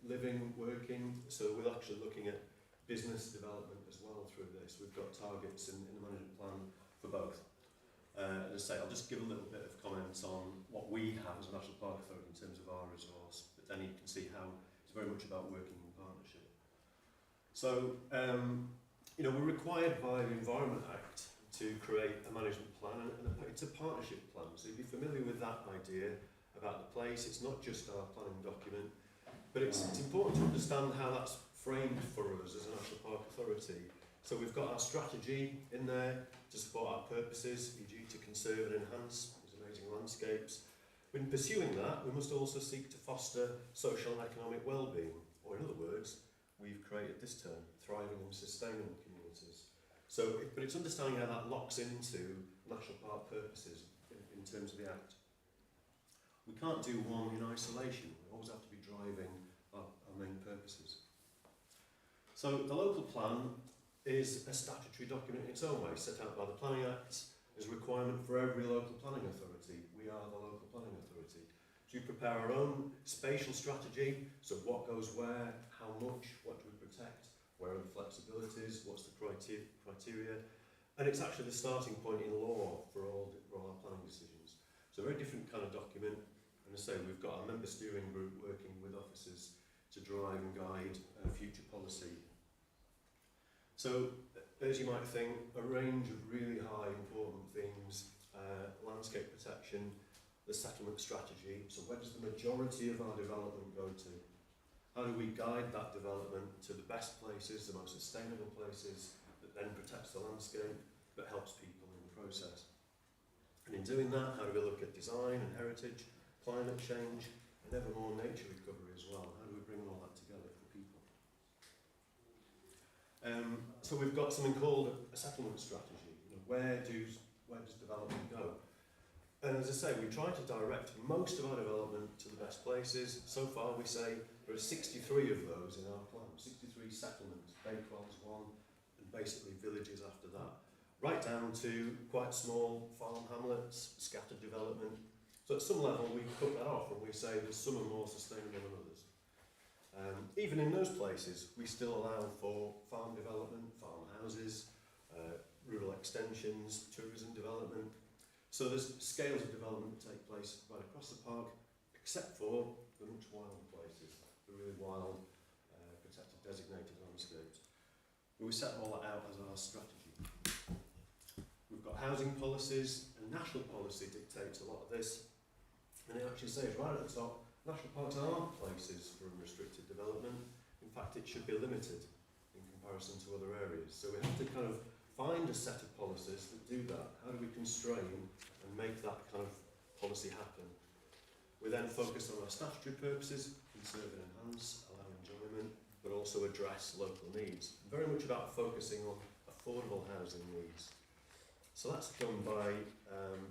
living, working, so we're actually looking at business development as well through this. We've got targets in the management plan for both. As I say, I'll just give a little bit of comments on what we have as a National Park Authority in terms of our resource, but then you can see how it's very much about working in partnership. So, you know, we're required by the Environment Act to create a management plan, and it's a partnership plan. So you'd be familiar with that idea about the place. It's not just our planning document, but it's important to understand how that's framed for us as a National Park Authority. So we've got our strategy in there to support our purposes, e.g. to conserve and enhance these amazing landscapes. But in pursuing that, we must also seek to foster social and economic well-being, or in other words, we've created this term, thriving and sustainable communities. So, but it's understanding how that locks into national park purposes in terms of the Act. We can't do one in isolation. We always have to be driving our main purposes. So the local plan is a statutory document in its own way, set out by the Planning Act as a requirement for every local planning authority. We are the local planning authority. So we prepare our own spatial strategy, so what goes where, how much, what do we protect, where are the flexibilities, what's the criteria, and it's actually the starting point in law for all our planning decisions. So a very different kind of document, and as I say, we've got our member steering group working with officers to drive and guide future policy. So, as you might think, a range of really high important themes, landscape protection, the settlement strategy, so where does the majority of our development go to? How do we guide that development to the best places, the most sustainable places, that then protects the landscape, but helps people in the process? And in doing that, how do we look at design and heritage, climate change, and ever more nature recovery as well? How do we bring all that together for people? So we've got something called a settlement strategy. You know, where does development go? And as I say, we try to direct most of our development to the best places. So far we say there are 63 of those in our plan, 63 settlements, Bakewell's one, and basically villages after that. Right down to quite small farm hamlets, scattered development. So at some level we cut that off and we say that some are more sustainable than others. Even in those places, we still allow for farm development, farmhouses, rural extensions, tourism development. So there's scales of development that take place right across the park, except for the much wilder places, the really wild, protected, designated landscapes. We set all that out as our strategy. We've got housing policies, and national policy dictates a lot of this. And it actually says right at the top, national parks aren't places for unrestricted development. In fact, it should be limited in comparison to other areas. So we have to kind of find a set of policies that do that. How do we constrain and make that kind of policy happen? We then focus on our statutory purposes, conserve and enhance, allow enjoyment, but also address local needs. Very much about focusing on affordable housing needs. So that's done by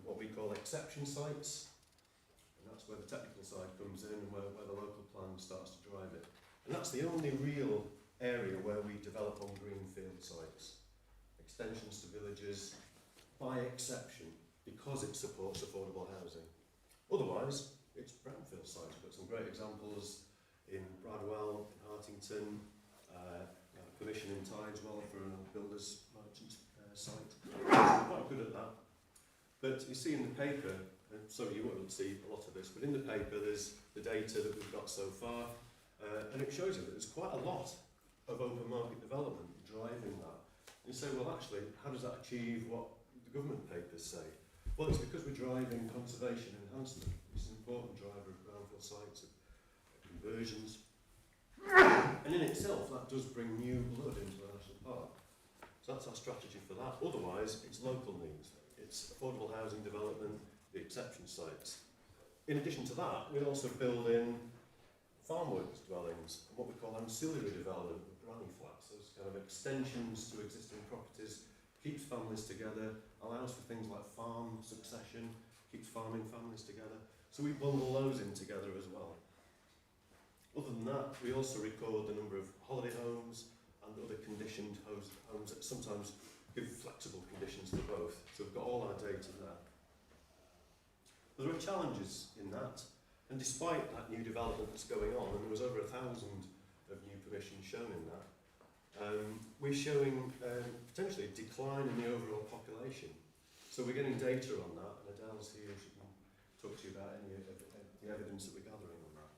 what we call exception sites. And that's where the technical side comes in and where the local plan starts to drive it. And that's the only real area where we develop on greenfield sites. Extensions to villages by exception, because it supports affordable housing. Otherwise, it's brownfield sites. We've got some great examples in Bradwell, in Hartington, permission in Tideswell for a builder's merchant site. We're quite good at that. But you see in the paper, and sorry you won't see a lot of this, but in the paper there's the data that we've got so far, and it shows you that there's quite a lot of open market development driving that. And you say, well actually, how does that achieve what the government papers say? Well, it's because we're driving conservation enhancement. It's an important driver of brownfield sites, of conversions. And in itself, that does bring new blood into the national park. So that's our strategy for that. Otherwise, it's local needs. It's affordable housing development, the exception sites. In addition to that, we also build in farm works dwellings, and what we call ancillary development, granny flats, those kind of extensions to existing properties, keeps families together, allows for things like farm succession, keeps farming families together. So we bundle those in together as well. Other than that, we also record the number of holiday homes and other conditioned homes that sometimes give flexible conditions for both. So we've got all our data there. But there are challenges in that, and despite that new development that's going on, and there was over 1,000 of new permissions shown in that, we're showing potentially a decline in the overall population. So we're getting data on that, and Adele's here, she can talk to you about any of the evidence that we're gathering on that.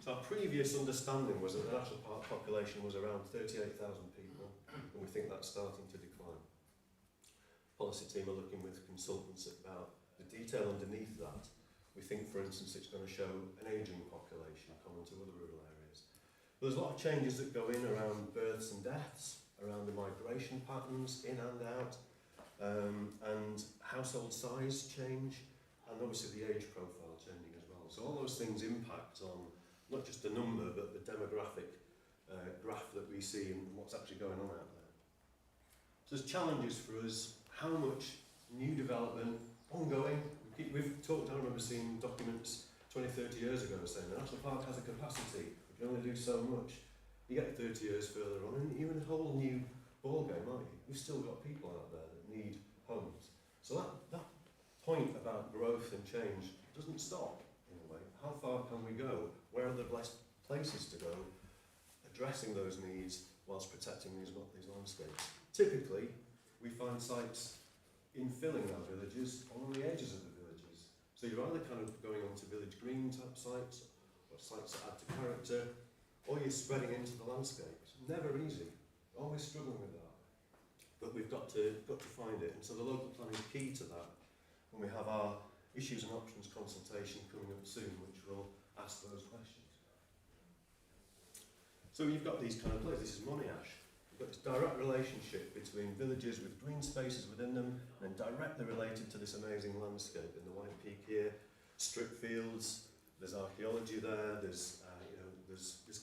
So our previous understanding was that the national park population was around 38,000 people, and we think that's starting to decline. Policy team are looking with consultants about the detail underneath that. We think, for instance, it's going to show an ageing population common to other rural areas. But there's a lot of changes that go in around births and deaths, around the migration patterns, in and out, and household size change, and obviously the age profile changing as well. So all those things impact on not just the number, but the demographic graph that we see and what's actually going on out there. So there's challenges for us, how much new development, ongoing. We've talked, I remember seeing documents 20, 30 years ago saying the National Park has a capacity, we can only do so much. You get 30 years further on and you're in a whole new ballgame, aren't you? We've still got people out there that need homes. So that point about growth and change doesn't stop in a way. How far can we go? Where are the best places to go? Addressing those needs whilst protecting these landscapes. Typically, we find sites infilling our villages along the edges of the villages. So you're either kind of going on to village green type sites, or sites that add to character, or you're spreading into the landscape. It's never easy. Always struggling with that. But we've got to find it. And so the local plan is key to that. And we have our issues and options consultation coming up soon, which will ask those questions. So you've got these kind of places. This is Monash. You've got this direct relationship between villages with green spaces within them, and then directly related to this amazing landscape in the White Peak here. Strip fields, there's archaeology there, there's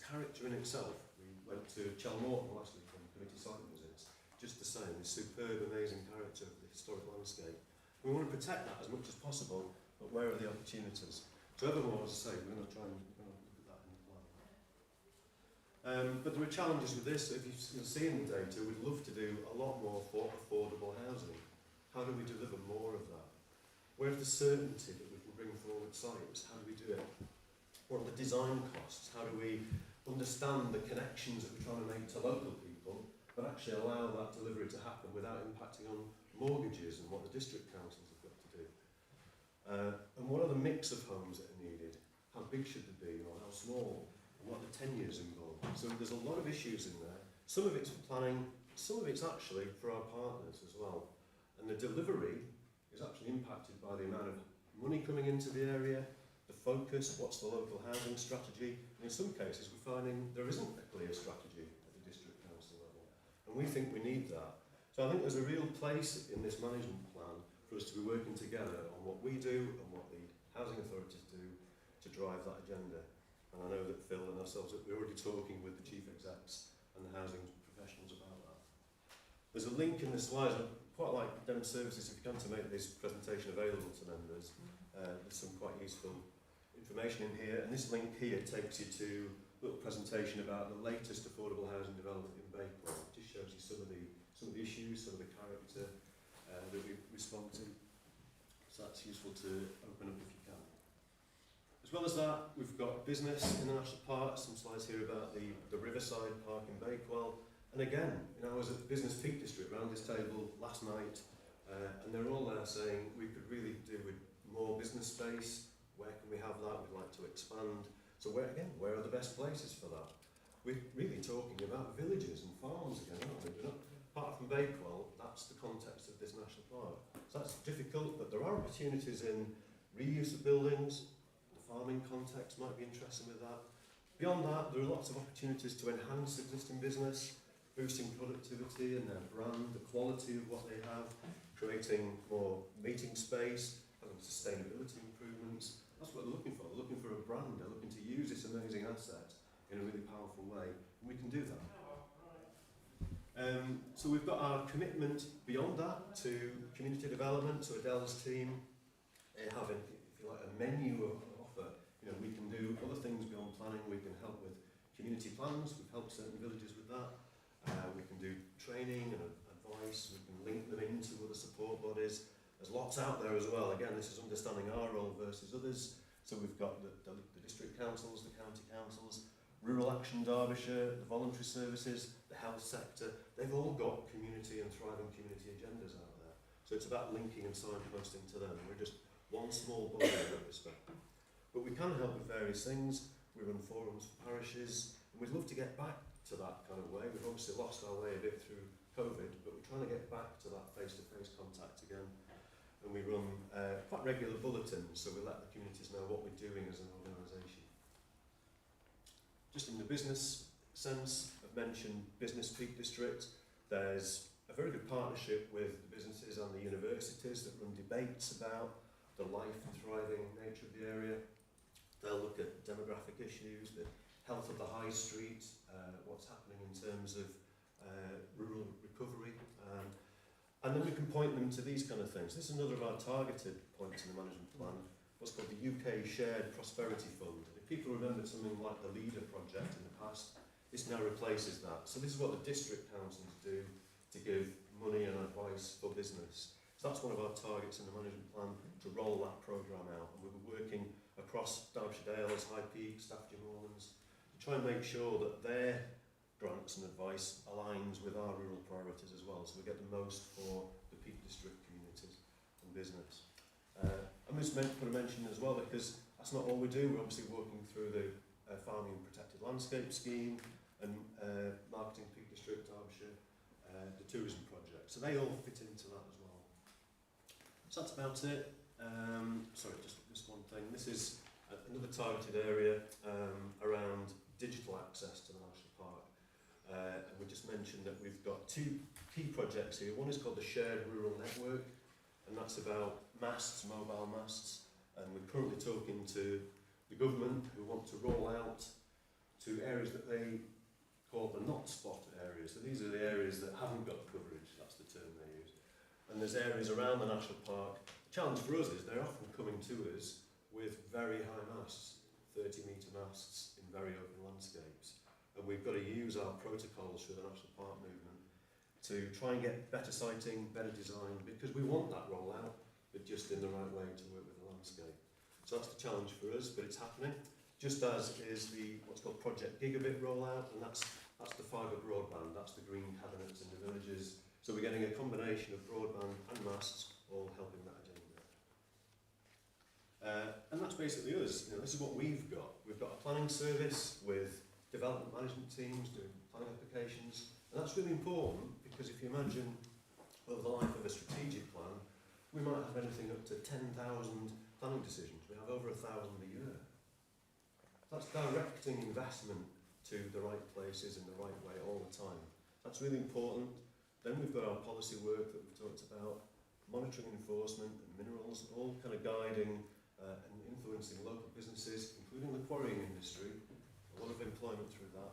character in itself. We went to Chelmorton last week on committee site visits, just the same, this superb, amazing character of the historic landscape. We want to protect that as much as possible, but where are the opportunities? So evermore, as I say, we're going to try and look at that in the plan. But there are challenges with this. If you'll see in the data, we'd love to do a lot more for affordable housing. How do we deliver more of that? Where's the certainty that we can bring forward sites? How do we do it? What are the design costs? How do we understand the connections that we're trying to make to local people, but actually allow that delivery to happen without impacting on mortgages and what the district councils have got to do? And what are the mix of homes that are needed? How big should they be, or how small? And what are the tenures involved? So there's a lot of issues in there. Some of it's for planning, some of it's actually for our partners as well. And the delivery is actually impacted by the amount of money coming into the area, the focus, what's the local housing strategy. And in some cases, we're finding there isn't a clear strategy at the district council level. And we think we need that. So I think there's a real place in this management plan for us to be working together on what we do and what the housing authorities do to drive that agenda. And I know that Phil and ourselves, we're already talking with the chief execs and the housing professionals about that. There's a link in the slides. I'd quite like Dem Services, if you can, to make this presentation available to members. There's some quite useful information in here, and this link here takes you to a little presentation about the latest affordable housing development in Bakewell. It just shows you some of the issues, some of the character that we respond to. So that's useful to open up if you can. As well as that, we've got business in the National Park, some slides here about the Riverside Park in Bakewell. And again, I was at the Business Peak District around this table last night, and they're all there saying we could really do with more business space. Where can we have that? We'd like to expand. So where are the best places for that? We're really talking about villages and farms again, aren't we? We're not, apart from Bakewell, that's the context of this national park. So that's difficult, but there are opportunities in reuse of buildings. The farming context might be interesting with that. Beyond that, there are lots of opportunities to enhance existing business. boosting productivity and their brand, the quality of what they have, creating more meeting space, having sustainability improvements. That's what they're looking for. They're looking for a brand. They're looking to use this amazing asset in a really powerful way. And we can do that. So we've got our commitment beyond that to community development. So Adele's team have, if you like, a menu of offer. You know, we can do other things beyond planning. We can help with community plans. We've helped certain villages with that. We can do training and advice. We can link them into other support bodies. There's lots out there as well. Again, this is understanding our role versus others. So we've got the district councils, the county councils, Rural Action Derbyshire, the voluntary services, the health sector. They've all got community and thriving community agendas out there. So it's about linking and signposting to them. We're just one small body in that respect. But we can help with various things. We run forums for parishes, and we'd love to get back to that kind of way. We've obviously lost our way a bit through COVID, but we're trying to get back to that face-to-face contact again. And we run quite regular bulletins, so we let the communities know what we're doing as an organisation. Just in the business sense, I've mentioned Business Peak District. There's a very good partnership with the businesses and the universities that run debates about the life and thriving nature of the area. They'll look at demographic issues, the health of the high street, what's happening in terms of rural recovery. And then we can point them to these kind of things. This is another of our targeted points in the management plan, what's called the UK Shared Prosperity Fund. And if people remember something like the LEADER project in the past, this now replaces that. So this is what the district councils do to give money and advice for business. So that's one of our targets in the management plan, to roll that programme out. And we'll be working across Derbyshire Dales, High Peak, Staffordshire Moorlands, to try and make sure that their grants and advice aligns with our rural priorities as well, so we get the most for the Peak District communities and business. I'm just meant to put a mention as well, because that's not all we do. We're obviously working through the Farming and Protected Landscape Scheme and Marketing Peak District, Derbyshire, the tourism project. So they all fit into that as well. So that's about it. Sorry, just one thing. This is another targeted area around digital access to the National Park. And we just mentioned that we've got two key projects here. One is called the Shared Rural Network, and that's about masts, mobile masts. And we're currently talking to the government, who want to roll out to areas that they call the not spotted areas. So these are the areas that haven't got coverage, that's the term they use. And there's areas around the National Park. The challenge for us is they're often coming to us with very high masts, 30-metre masts in very open landscapes. And we've got to use our protocols through the National Park movement to try and get better sighting, better design, because we want that rollout, but just in the right way to work with the landscape. So that's the challenge for us, but it's happening. Just as is the what's called Project Gigabit rollout, and that's the fibre broadband, that's the green cabinets in the villages. So we're getting a combination of broadband and masts, all helping that agenda. And that's basically us. You know, this is what we've got. We've got a planning service with development management teams doing planning applications, and that's really important, because if you imagine over the life of a strategic plan, we might have anything up to 10,000 planning decisions. We have over 1,000 a year. That's directing investment to the right places in the right way all the time. That's really important. Then we've got our policy work that we've talked about, monitoring and enforcement and minerals, all kind of guiding and influencing local businesses, including the quarrying industry. A lot of employment through that.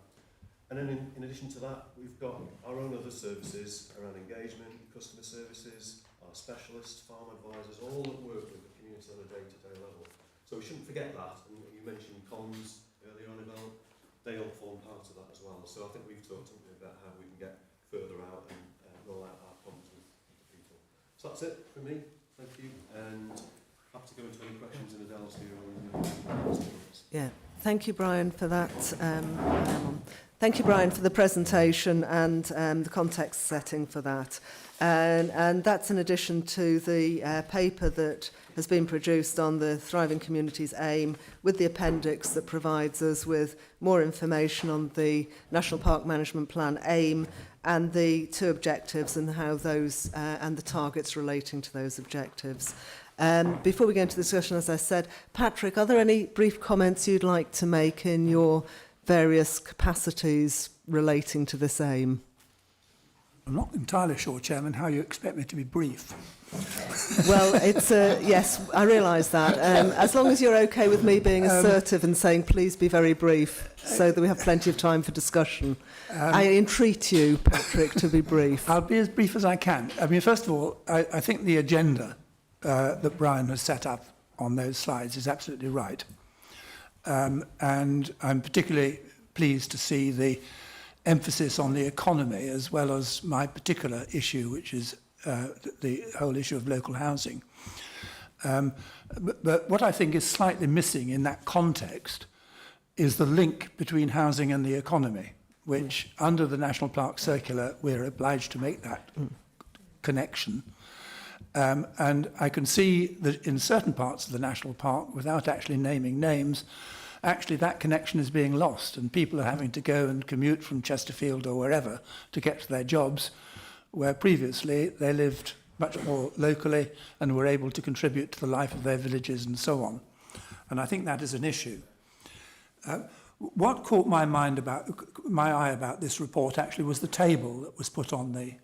And then in addition to that, we've got our own other services around engagement, customer services, our specialists, farm advisors, all that work with the community on a day-to-day level. So we shouldn't forget that. And you mentioned comms earlier on about, they all form part of that as well. So I think we've talked something about how we can get further out and roll out our comms with people. So that's it from me. Thank you. And happy to go into any questions in Adele's here. Yeah, thank you, Brian, for that. Thank you, Brian, for the presentation and the context setting for that. And that's in addition to the paper that has been produced on the Thriving Communities AIM, with the appendix that provides us with more information on the National Park Management Plan AIM and the two objectives and how those and the targets relating to those objectives. Before we go into the discussion, as I said, Patrick, are there any brief comments you'd like to make in your various capacities relating to this aim? I'm not entirely sure, Chairman, how you expect me to be brief. Well, it's yes, I realise that. As long as you're okay with me being assertive and saying, please be very brief, so that we have plenty of time for discussion. I entreat you, Patrick, to be brief. I'll be as brief as I can. I mean, first of all, I think the agenda that Brian has set up on those slides is absolutely right. And I'm particularly pleased to see the emphasis on the economy as well as my particular issue, which is the whole issue of local housing. But what I think is slightly missing in that context is the link between housing and the economy, which under the National Park Circular, we're obliged to make that connection. And I can see that in certain parts of the national park, without actually naming names, actually that connection is being lost and people are having to go and commute from Chesterfield or wherever to get to their jobs, where previously they lived much more locally and were able to contribute to the life of their villages and so on. And I think that is an issue. What caught my eye about this report actually was the table that was put on the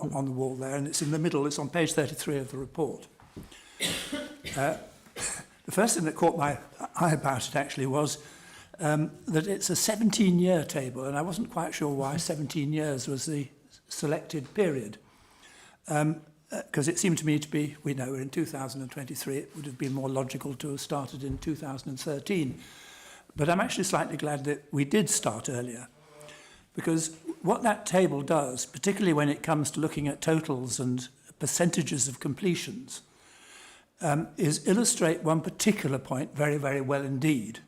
wall there, and it's in the middle. It's on page 33 of the report. The first thing that caught my eye about it actually was that it's a 17-year table, and I wasn't quite sure why 17 years was the selected period. Because it seemed to me to be, we know we're in 2023, it would have been more logical to have started in 2013. But I'm actually slightly glad that we did start earlier, because what that table does, particularly when it comes to looking at totals and percentages of completions, is illustrate one particular point very, very well indeed,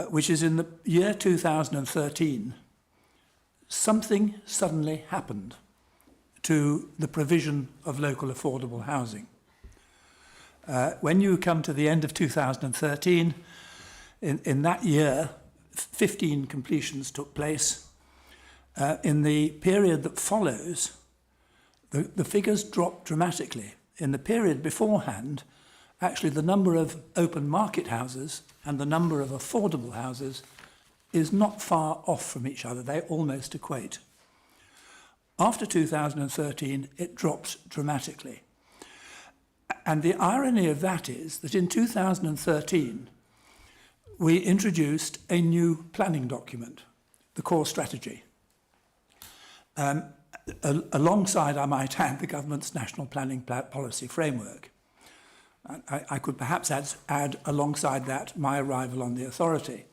which is in the year 2013, something suddenly happened to the provision of local affordable housing. When you come to the end of 2013, in that year, 15 completions took place. In the period that follows, the figures drop dramatically. In the period beforehand, actually the number of open market houses and the number of affordable houses is not far off from each other. They almost equate. After 2013, it drops dramatically. And the irony of that is that in 2013, we introduced a new planning document, the core strategy. Alongside, I might add, the government's national planning policy framework. I could perhaps add alongside that my arrival on the authority.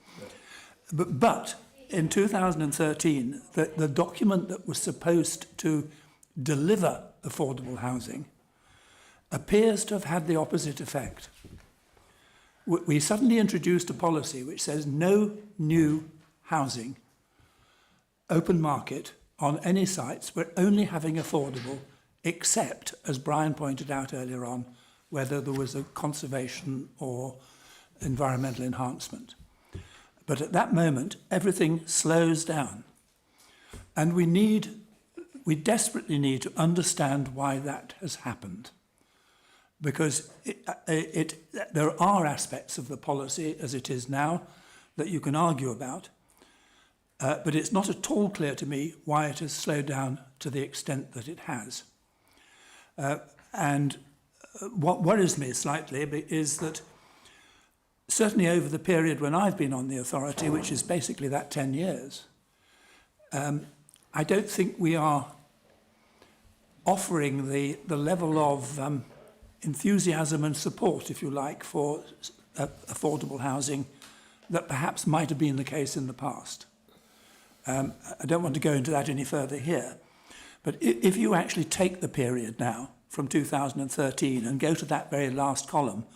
But in 2013, the document that was supposed to deliver affordable housing appears to have had the opposite effect. We suddenly introduced a policy which says no new housing, open market, on any sites. We're only having affordable, except, as Brian pointed out earlier on, whether there was a conservation or environmental enhancement. But at that moment, everything slows down. And we desperately need to understand why that has happened. Because there are aspects of the policy as it is now that you can argue about, but it's not at all clear to me why it has slowed down to the extent that it has. And what worries me slightly is that certainly over the period when I've been on the authority, which is basically that 10 years, I don't think we are offering the level of enthusiasm and support, if you like, for affordable housing that perhaps might have been the case in the past. I don't want to go into that any further here, but if you actually take the period now from 2013 and go to that very last column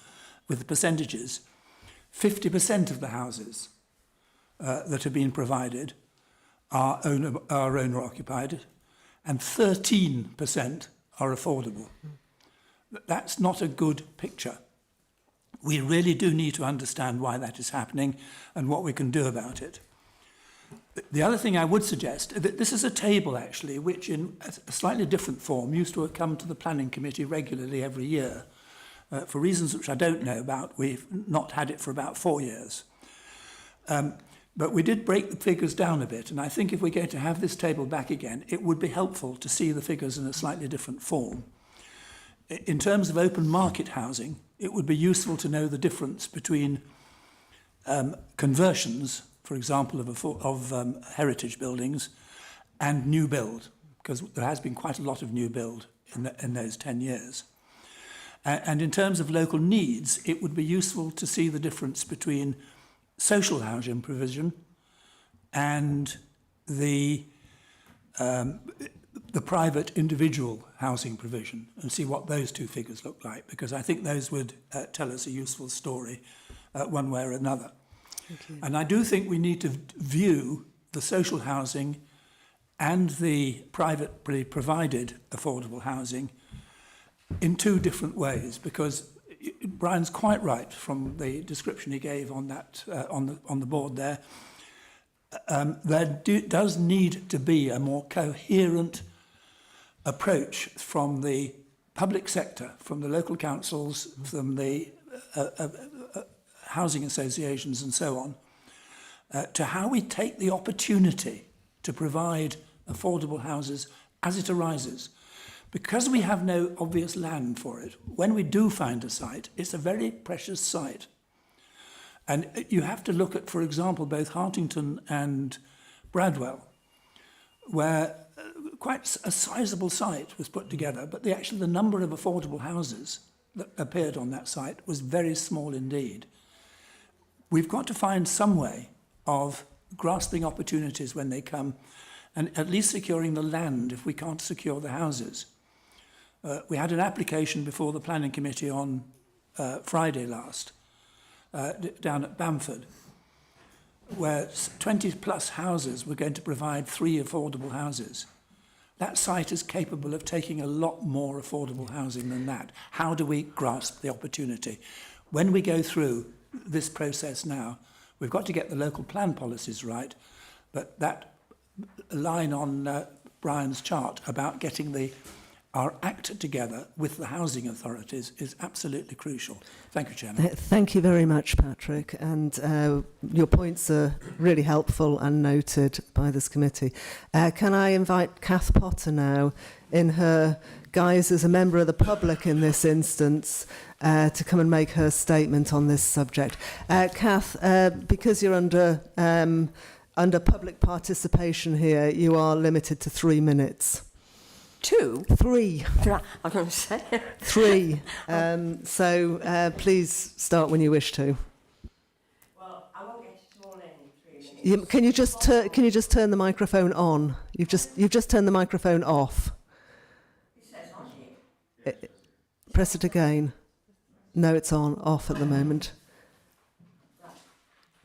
with the percentages, 50% of the houses that have been provided are owner-occupied, and 13% are affordable. That's not a good picture. We really do need to understand why that is happening and what we can do about it. The other thing I would suggest, that this is a table actually, which in a slightly different form used to come to the Planning Committee regularly every year. For reasons which I don't know about, we've not had it for about 4 years. But we did break the figures down a bit, and I think if we're going to have this table back again, it would be helpful to see the figures in a slightly different form. In terms of open market housing, it would be useful to know the difference between conversions, for example, of heritage buildings, and new build, because there has been quite a lot of new build in those 10 years. And in terms of local needs, it would be useful to see the difference between social housing provision and the private individual housing provision, and see what those two figures look like, because I think those would tell us a useful story one way or another. And I do think we need to view the social housing and the privately provided affordable housing in two different ways, because Brian's quite right from the description he gave on that on the board there. Does need to be a more coherent approach from the public sector, from the local councils, from the housing associations and so on, to how we take the opportunity to provide affordable houses as it arises. Because we have no obvious land for it, when we do find a site, it's a very precious site. And you have to look at, for example, both Hartington and Bradwell, where quite a sizable site was put together, but the number of affordable houses that appeared on that site was very small indeed. We've got to find some way of grasping opportunities when they come, and at least securing the land if we can't secure the houses. We had an application before the Planning Committee on Friday last, down at Bamford, where 20 plus houses were going to provide 3 affordable houses. That site is capable of taking a lot more affordable housing than that. How do we grasp the opportunity? When we go through this process now, we've got to get the local plan policies right, but that line on Brian's chart about getting our act together with the housing authorities is absolutely crucial. Thank you, Chairman. Thank you very much, Patrick. And your points are really helpful and noted by this committee. Can I invite Kath Potter now, in her guise as a member of the public in this instance, to come and make her statement on this subject. Kath, because you're under public participation here, you are limited to 3 minutes. 2? 3. I'm going to say 3. So please start when you wish to. Well, I won't get it all in 3 minutes. Can you just turn the microphone on? You've just turned the microphone off. It says on here. Press it again. No, it's on. Off at the moment.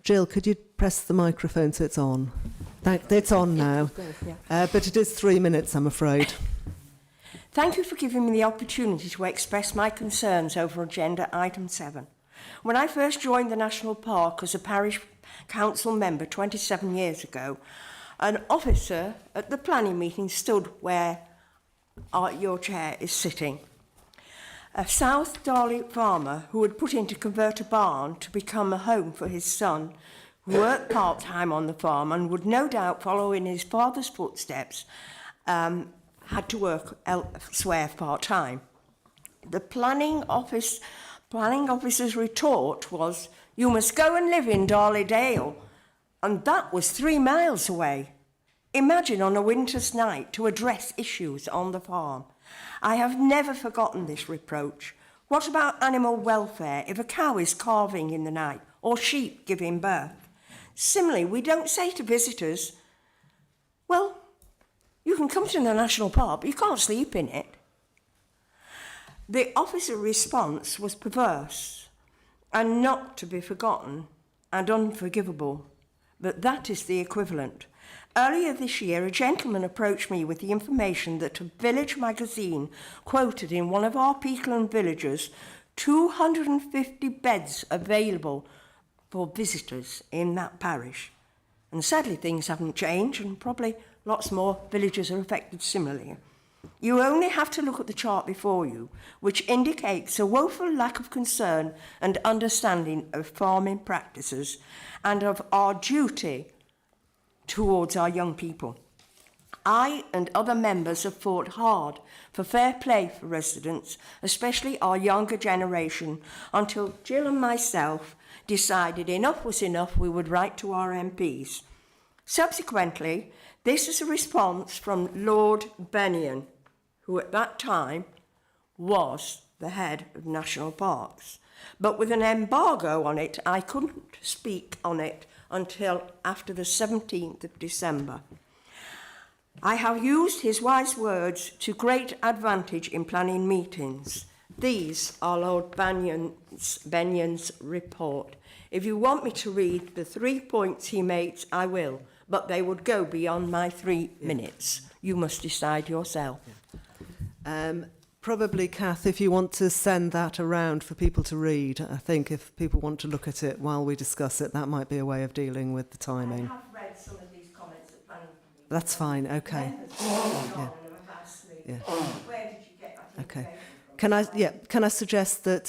Jill, could you press the microphone so it's on? It's on now. But it is 3 minutes, I'm afraid. Thank you for giving me the opportunity to express my concerns over agenda item 7. When I first joined the National Park as a parish council member 27 years ago, an officer at the planning meeting stood where your chair is sitting. A South Darley farmer who had put in to convert a barn to become a home for his son, who worked part-time on the farm and would no doubt follow in his father's footsteps, had to work elsewhere part-time. The planning officer's retort was, "You must go and live in Darley Dale," and that was 3 miles away. Imagine on a winter's night to address issues on the farm. I have never forgotten this reproach. What about animal welfare if a cow is calving in the night or sheep giving birth? Similarly, we don't say to visitors, well, you can come to the National Park, but you can't sleep in it. The officer's response was perverse and not to be forgotten and unforgivable, but that is the equivalent. Earlier this year, a gentleman approached me with the information that a village magazine quoted in one of our peatland villages 250 beds available for visitors in that parish. And sadly, things haven't changed, and probably lots more villages are affected similarly. You only have to look at the chart before you, which indicates a woeful lack of concern and understanding of farming practices and of our duty towards our young people. I and other members have fought hard for fair play for residents, especially our younger generation, until Jill and myself decided enough was enough, we would write to our MPs. Subsequently, this is a response from Lord Bennion, who at that time was the head of National Parks. But with an embargo on it, I couldn't speak on it until after the 17th of December. I have used his wise words to great advantage in planning meetings. These are Lord Bennion's report. If you want me to read the 3 points he makes, I will, but they would go beyond my 3 minutes. You must decide yourself. Probably, Kath, if you want to send that around for people to read, I think if people want to look at it while we discuss it, that might be a way of dealing with the timing. I have read some of these comments at planning. That's fine, okay. Yeah. Yeah. Where did you get that Okay. information Can I suggest that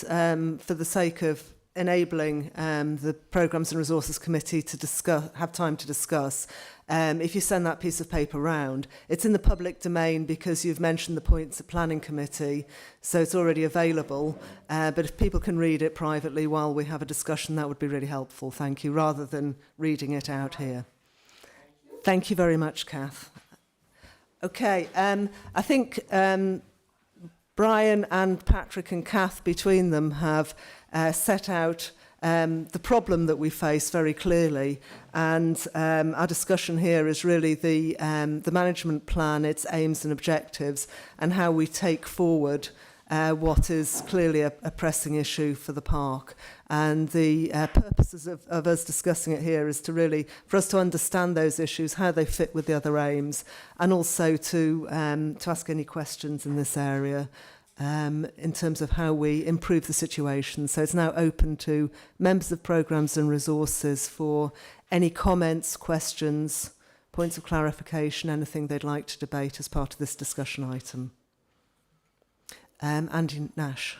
for the sake of enabling the Programmes and Resources Committee to have time to discuss, if you send that piece of paper round, it's in the public domain because you've mentioned the points at Planning Committee, so it's already available. But if people can read it privately while we have a discussion, that would be really helpful, thank you, rather than reading it out here. Thank you very much, Kath. Okay, I think Brian and Patrick and Kath between them have set out the problem that we face very clearly, and our discussion here is really the management plan, its aims and objectives, and how we take forward what is clearly a pressing issue for the park. And the purposes of us discussing it here is to really, for us to understand those issues, how they fit with the other aims, and also to ask any questions in this area in terms of how we improve the situation. So it's now open to members of Programmes and Resources for any comments, questions, points of clarification, anything they'd like to debate as part of this discussion item. Andy Nash.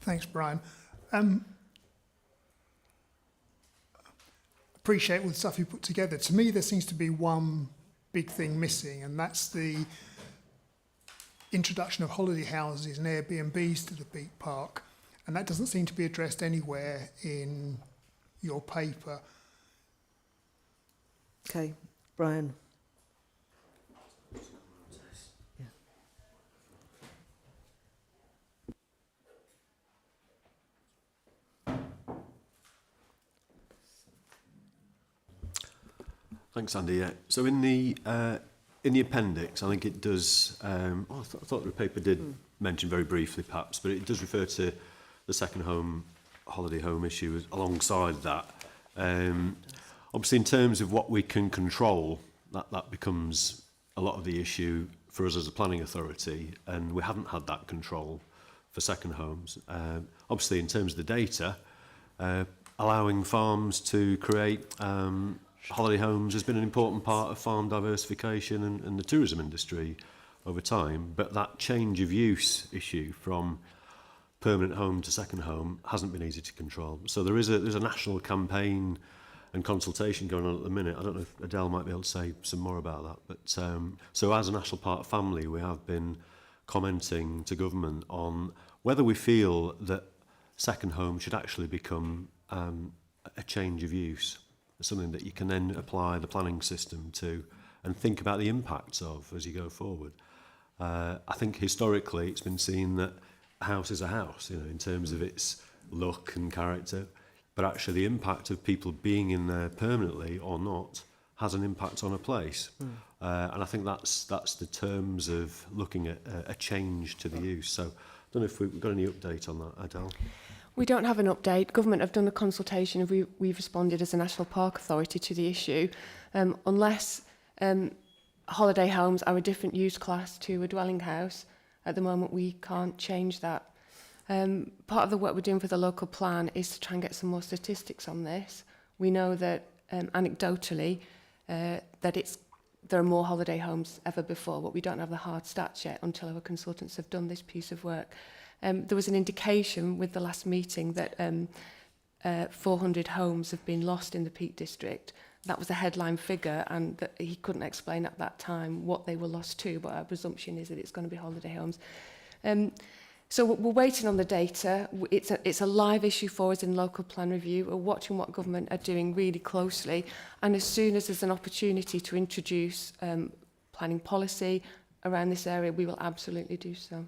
Thanks, Brian. Appreciate all the stuff you put together. To me, there seems to be one big thing missing, and that's the introduction of holiday houses and Airbnbs to the Beak Park, and that doesn't seem to be addressed anywhere in your paper. Okay, Brian. Thanks, Andy. Yeah. So in the appendix, I think it does. I thought the paper did mention very briefly, perhaps, but it does refer to the second holiday home issue alongside that. Obviously, in terms of what we can control, that becomes a lot of the issue for us as a planning authority, and we haven't had that control for second homes. Obviously, in terms of the data, allowing farms to create holiday homes has been an important part of farm diversification and the tourism industry over time, but that change of use issue from permanent home to second home hasn't been easy to control. So there's a national campaign and consultation going on at the minute. I don't know if Adele might be able to say some more about that, but so as a National Park family, we have been commenting to government on whether we feel that second home should actually become a change of use, something that you can then apply the planning system to and think about the impacts of as you go forward. I think historically it's been seen that a house is a house, in terms of its look and character, but actually the impact of people being in there permanently or not has an impact on a place. And I think that's the terms of looking at a change to the use. So I don't know if we've got any update on that, Adele. We don't have an update. Government have done a consultation and we've responded as a National Park Authority to the issue. Unless holiday homes are a different use class to a dwelling house, at the moment we can't change that. Part of the work we're doing for the local plan is to try and get some more statistics on this. We know that anecdotally that it's there are more holiday homes ever before, but we don't have the hard stats yet until our consultants have done this piece of work. There was an indication with the last meeting that 400 homes have been lost in the Peak District. That was a headline figure, and that he couldn't explain at that time what they were lost to, but our presumption is that it's going to be holiday homes. So we're waiting on the data. It's a live issue for us in local plan review. We're watching what government are doing really closely, and as soon as there's an opportunity to introduce planning policy around this area, we will absolutely do so.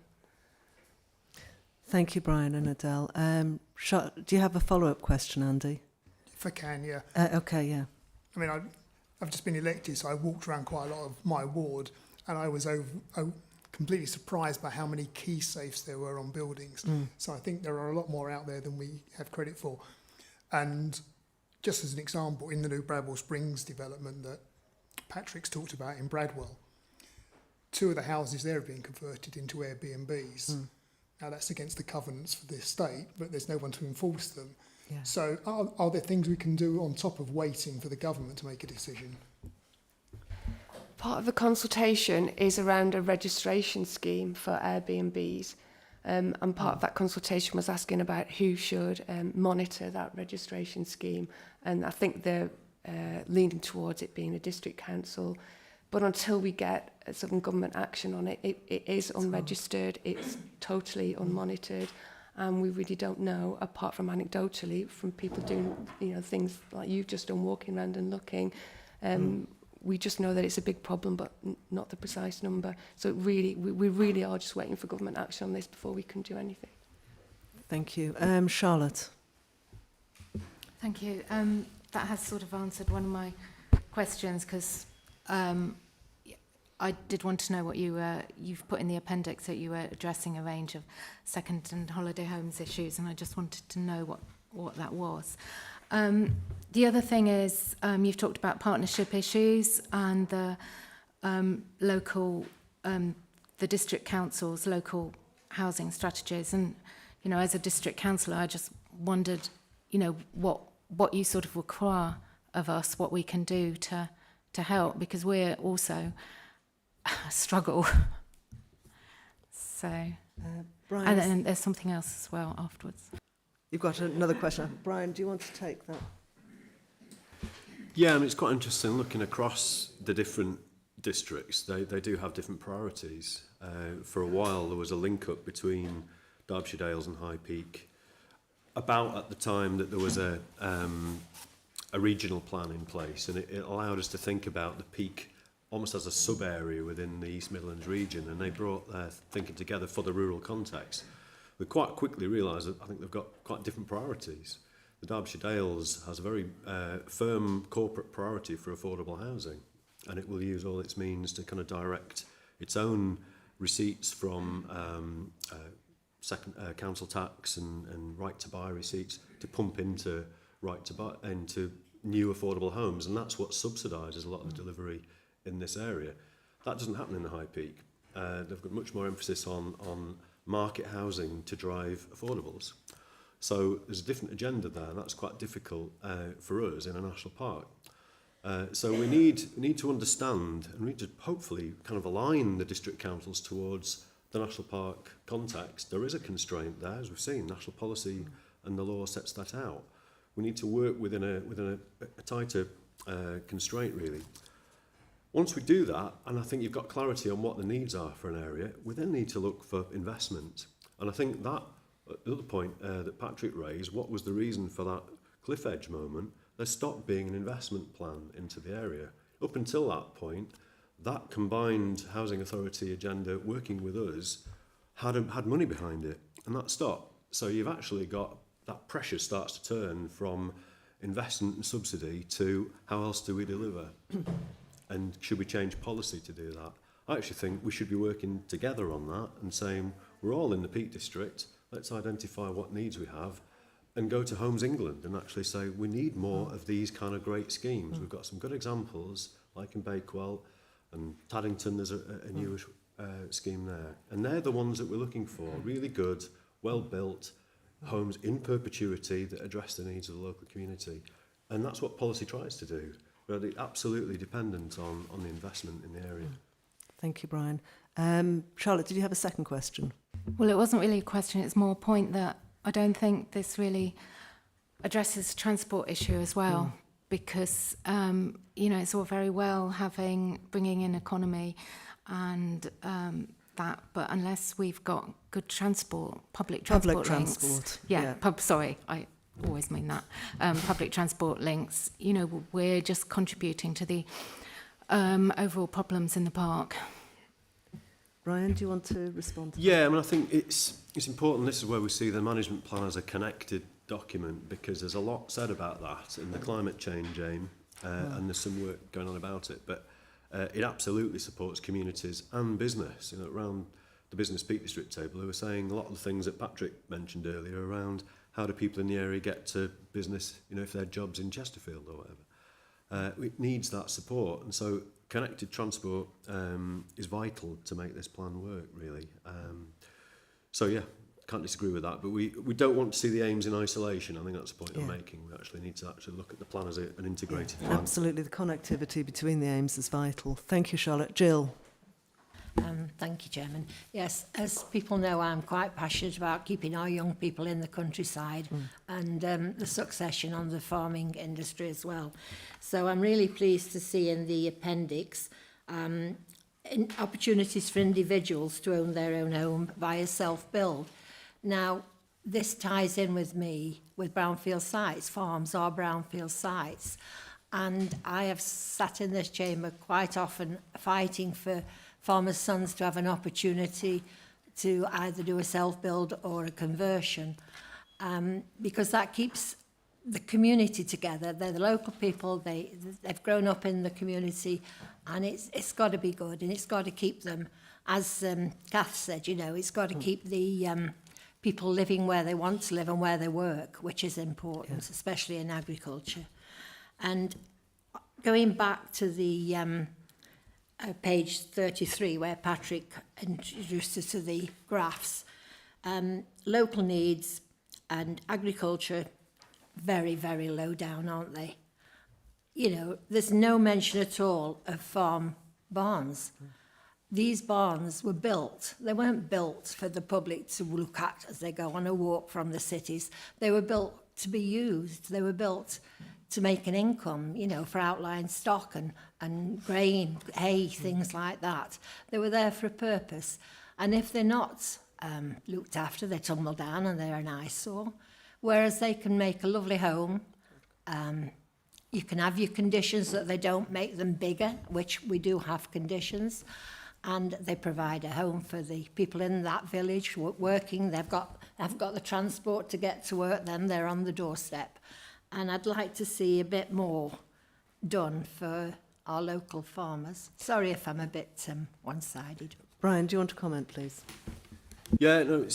Thank you, Brian and Adele. Do you have a follow-up question, Andy? If I can, yeah. Okay, yeah. I mean, I've just been elected, so I walked around quite a lot of my ward, and I was completely surprised by how many key safes there were on buildings. So I think there are a lot more out there than we have credit for. And just as an example, in the new Bradwell Springs development that Patrick's talked about in Bradwell, 2 of the houses there have been converted into Airbnbs. Now that's against the covenants for the estate, but there's no one to enforce them. Yeah. So are there things we can do on top of waiting for the government to make a decision? Part of the consultation is around a registration scheme for Airbnbs, and part of that consultation was asking about who should monitor that registration scheme, and I think they're leaning towards it being a district council. But until we get some government action on it, it is unregistered, it's totally unmonitored, and we really don't know, apart from anecdotally, from people doing things like you've just done, walking around and looking. We just know that it's a big problem, but not the precise number. So we really are just waiting for government action on this before we can do anything. Thank you. Charlotte. Thank you. That has sort of answered one of my questions, because I did want to know what you've put in the appendix, that you were addressing a range of second and holiday homes issues, and I just wanted to know what that was. The other thing is, you've talked about partnership issues and the local, the district council's local housing strategies. And, as a district councillor, I just wondered, what you sort of require of us, what we can do to help, because we're also struggle. So, Brian, and then there's something else as well afterwards. You've got another question. Brian, do you want to take that? Yeah, I mean, it's quite interesting looking across the different districts. They do have different priorities. For a while, there was a link up between Derbyshire Dales and High Peak, about at the time that there was a regional plan in place, and it allowed us to think about the Peak almost as a sub-area within the East Midlands region, and they brought their thinking together for the rural context. We quite quickly realised that I think they've got quite different priorities. The Derbyshire Dales has a very firm corporate priority for affordable housing, and it will use all its means to kind of direct its own receipts from council tax and right to buy receipts to pump into right to buy into new affordable homes, and that's what subsidises a lot of the delivery in this area. That doesn't happen in the High Peak. They've got much more emphasis on market housing to drive affordables. So there's a different agenda there, and that's quite difficult for us in a national park. So we need to understand, and we need to hopefully kind of align the district councils towards the national park context. There is a constraint there, as we've seen. National policy and the law sets that out. We need to work within a tighter constraint, really. Once we do that, and I think you've got clarity on what the needs are for an area, we then need to look for investment. And I think that, the other point that Patrick raised, what was the reason for that cliff edge moment? There stopped being an investment plan into the area. Up until that point, that combined housing authority agenda working with us had money behind it, and that stopped. So you've actually got that pressure starts to turn from investment and subsidy to how else do we deliver? And should we change policy to do that? I actually think we should be working together on that and saying, we're all in the Peak District, let's identify what needs we have and go to Homes England and actually say, we need more of these kind of great schemes. We've got some good examples, like in Bakewell and Taddington, there's a newish scheme there. And they're the ones that we're looking for, really good, well-built homes in perpetuity that address the needs of the local community. And that's what policy tries to do. but it's absolutely dependent on the investment in the area. Thank you, Brian. Charlotte, did you have a second question? Well, it wasn't really a question, it's more a point that I don't think this really addresses the transport issue as well, because, you know, it's all very well bringing in economy and that, but unless we've got good transport, public transport links, sorry, I always mean that, public transport links, you know, we're just contributing to the overall problems in the park. Brian, do you want to respond to Yeah, I mean, I think it's important. This is where we see the management plan as a connected document, because there's a lot said about that in the climate change aim, and there's some work going on about it. But it absolutely supports communities and business. You know, around the Business Peak District table, who were saying a lot of the things that Patrick mentioned earlier around how do people in the area get to business, you know, if their job's in Chesterfield or whatever. It needs that support, and so connected transport is vital to make this plan work, really. So yeah, can't disagree with that, but we don't want to see the aims in isolation. I think that's the point I'm making. We actually need to actually look at the plan as an integrated plan. Absolutely, the connectivity between the aims is vital. Thank you, Charlotte. Jill. Thank you, Chairman. Yes, as people know, I'm quite passionate about keeping our young people in the countryside and the succession on the farming industry as well. So I'm really pleased to see in the appendix opportunities for individuals to own their own home via self-build. Now, this ties in with me with brownfield sites. Farms are brownfield sites. And I have sat in this chamber quite often fighting for farmers' sons to have an opportunity to either do a self-build or a conversion, because that keeps the community together. They're the local people, they've grown up in the community, and it's got to be good, and it's got to keep them, as Kath said, you know, it's got to keep the people living where they want to live and where they work, which is important, especially in agriculture. And going back to the page 33, where Patrick introduced us to the graphs, local needs and agriculture, very, very low down, aren't they? You know, there's no mention at all of farm barns. These barns were built. They weren't built for the public to look at as they go on a walk from the cities. They were built to be used. They were built to make an income, you know, for outlying stock and grain, hay, things like that. They were there for a purpose. And if they're not looked after, they tumble down and they're an eyesore. Whereas they can make a lovely home. You can have your conditions that they don't make them bigger, which we do have conditions. And they provide a home for the people in that village working. They've got the transport to get to work, then they're on the doorstep. And I'd like to see a bit more done for our local farmers. Sorry if I'm a bit one-sided. Brian, do you want to comment, please? Yeah, no,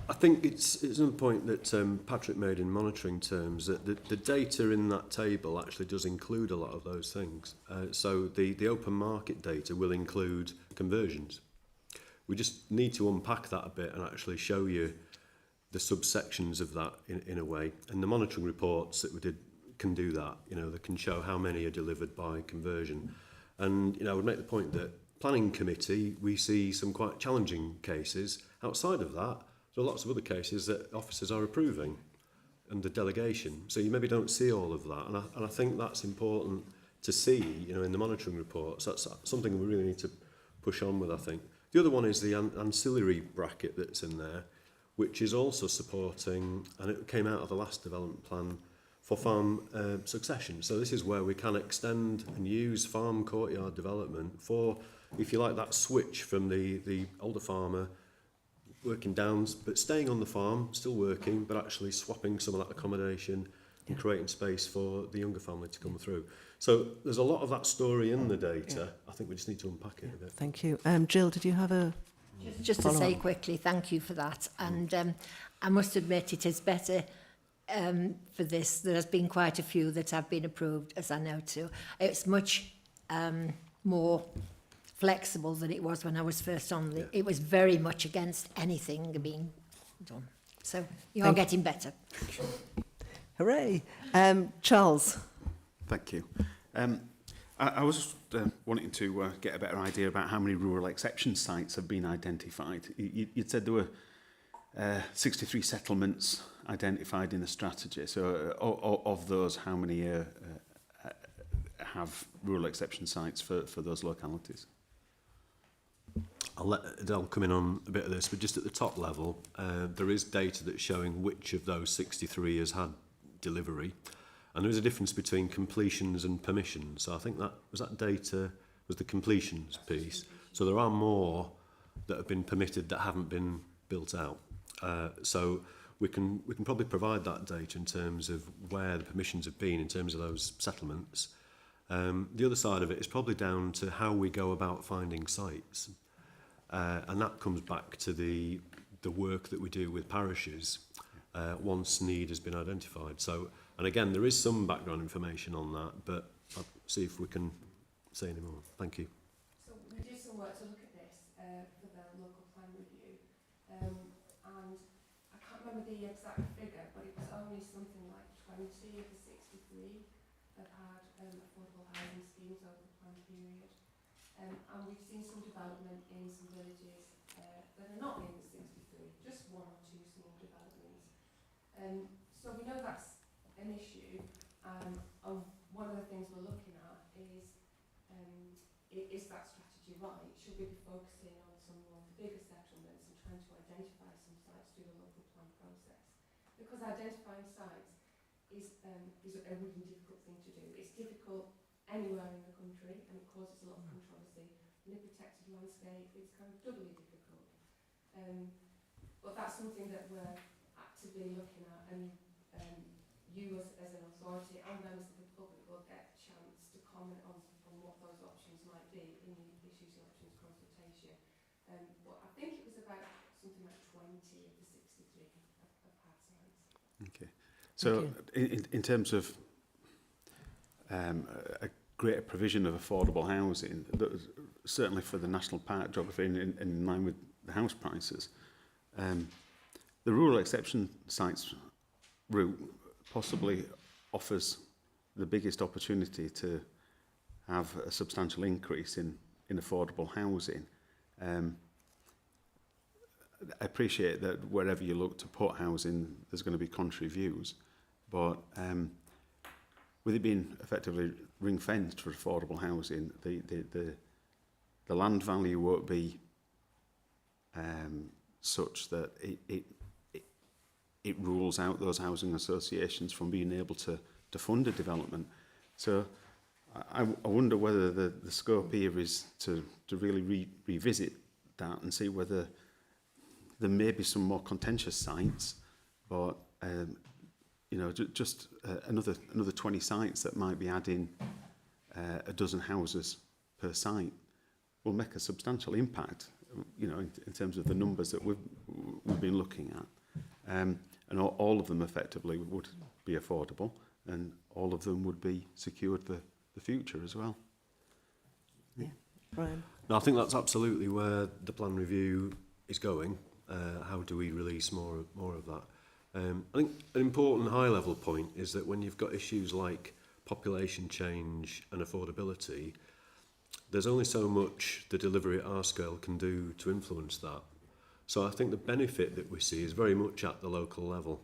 I think it's another point that Patrick made in monitoring terms, that the data in that table actually does include a lot of those things. So the open market data will include conversions. We just need to unpack that a bit and actually show you the subsections of that in a way. And the monitoring reports that we did can do that. You know, they can show how many are delivered by conversion. And, you know, I would make the point that planning committee, we see some quite challenging cases. Outside of that, there are lots of other cases that officers are approving under delegation. So you maybe don't see all of that. And I think that's important to see, you know, in the monitoring reports. That's something we really need to push on with, I think. The other one is the ancillary bracket that's in there, which is also supporting, and it came out of the last development plan, for farm succession. So this is where we can extend and use farm courtyard development for, if you like, that switch from the older farmer working down, but staying on the farm, still working, but actually swapping some of that accommodation and creating space for the younger family to come through. So there's a lot of that story in the data. I think we just need to unpack it a bit. Thank you. Jill, did you have a Just to say quickly, thank you for that. And I must admit it is better for this. There has been quite a few that have been approved, as I know too. It's much more flexible than it was when I was first on. It was very much against anything being done. So you are getting better. Hooray. Charles. Thank you. I was wanting to get a better idea about how many rural exception sites have been identified. You'd said there were 63 settlements identified in the strategy. So of those, how many have rural exception sites for those localities? I'll let Adele come in on a bit of this, but just at the top level, there is data that's showing which of those 63 has had delivery. And there is a difference between completions and permissions. So I think that data was the completions piece. So there are more that have been permitted that haven't been built out. So we can probably provide that data in terms of where the permissions have been in terms of those settlements. The other side of it is probably down to how we go about finding sites. And that comes back to the work that we do with parishes once need has been identified. So, and again, there is some background information on that, but I'll see if we can say any more. Thank you. So we do some work to look at this for the local plan review, and I can't remember the exact figure, but it was only something like 20 of the 63 that had affordable housing schemes over the plan period. And we've seen some development in some villages that are not in the 63, just one or two small developments. So we know that's an issue, and one of the things we're looking at is that strategy right? Should we be focusing on some more of the bigger settlements and trying to identify some sites through the local plan process? Because identifying sites is a really difficult thing to do. It's difficult anywhere in the country, and it causes a lot of controversy. In a protected landscape, it's kind of doubly difficult. But that's something that we're actively looking at, and you as an authority and members of the public will get a chance to comment on what those options might be in the issues and options consultation. But I think it was about something like 20 of the 63 have had sites. Okay. So in terms of a greater provision of affordable housing, certainly for the national park geography in line with the house prices, the rural exception sites route possibly offers the biggest opportunity to have a substantial increase in affordable housing. I appreciate that wherever you look to put housing, there's going to be contrary views, but with it being effectively ring-fenced for affordable housing, the land value won't be such that it rules out those housing associations from being able to fund a development. So I wonder whether the scope here is to really revisit that and see whether there may be some more contentious sites, but you know, just another 20 sites that might be adding a dozen houses per site will make a substantial impact, you know, in terms of the numbers that we've been looking at. And all of them effectively would be affordable, and all of them would be secured for the future as well. Yeah. Brian? No, I think that's absolutely where the plan review is going. How do we release more of that? I think an important high-level point is that when you've got issues like population change and affordability, there's only so much the delivery at our scale can do to influence that. So I think the benefit that we see is very much at the local level.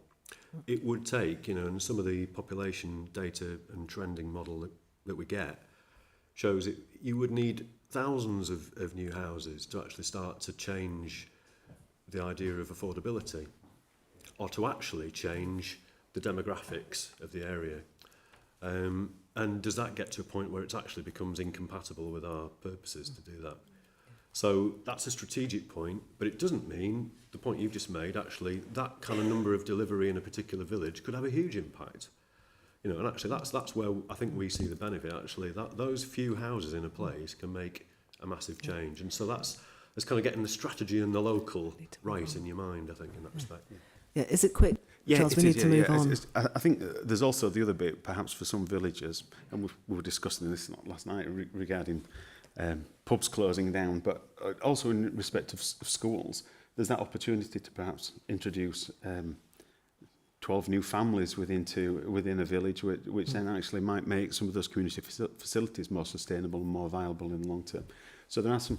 It would take, you know, and some of the population data and trending model that we get shows it, you would need thousands of new houses to actually start to change the idea of affordability, or to actually change the demographics of the area. And does that get to a point where it actually becomes incompatible with our purposes to do that? So that's a strategic point, but it doesn't mean, the point you've just made, actually, that kind of number of delivery in a particular village could have a huge impact. You know, and actually that's where I think we see the benefit, actually, that those few houses in a place can make a massive change. And so that's kind of getting the strategy and the local right in your mind, I think, in that respect. Yeah, is it quick? Yeah, Charles, we need to move on. I think there's also the other bit, perhaps for some villages, and we were discussing this last night regarding pubs closing down, but also in respect of schools, there's that opportunity to perhaps introduce 12 new families within a village, which then actually might make some of those community facilities more sustainable and more viable in the long term. So there are some.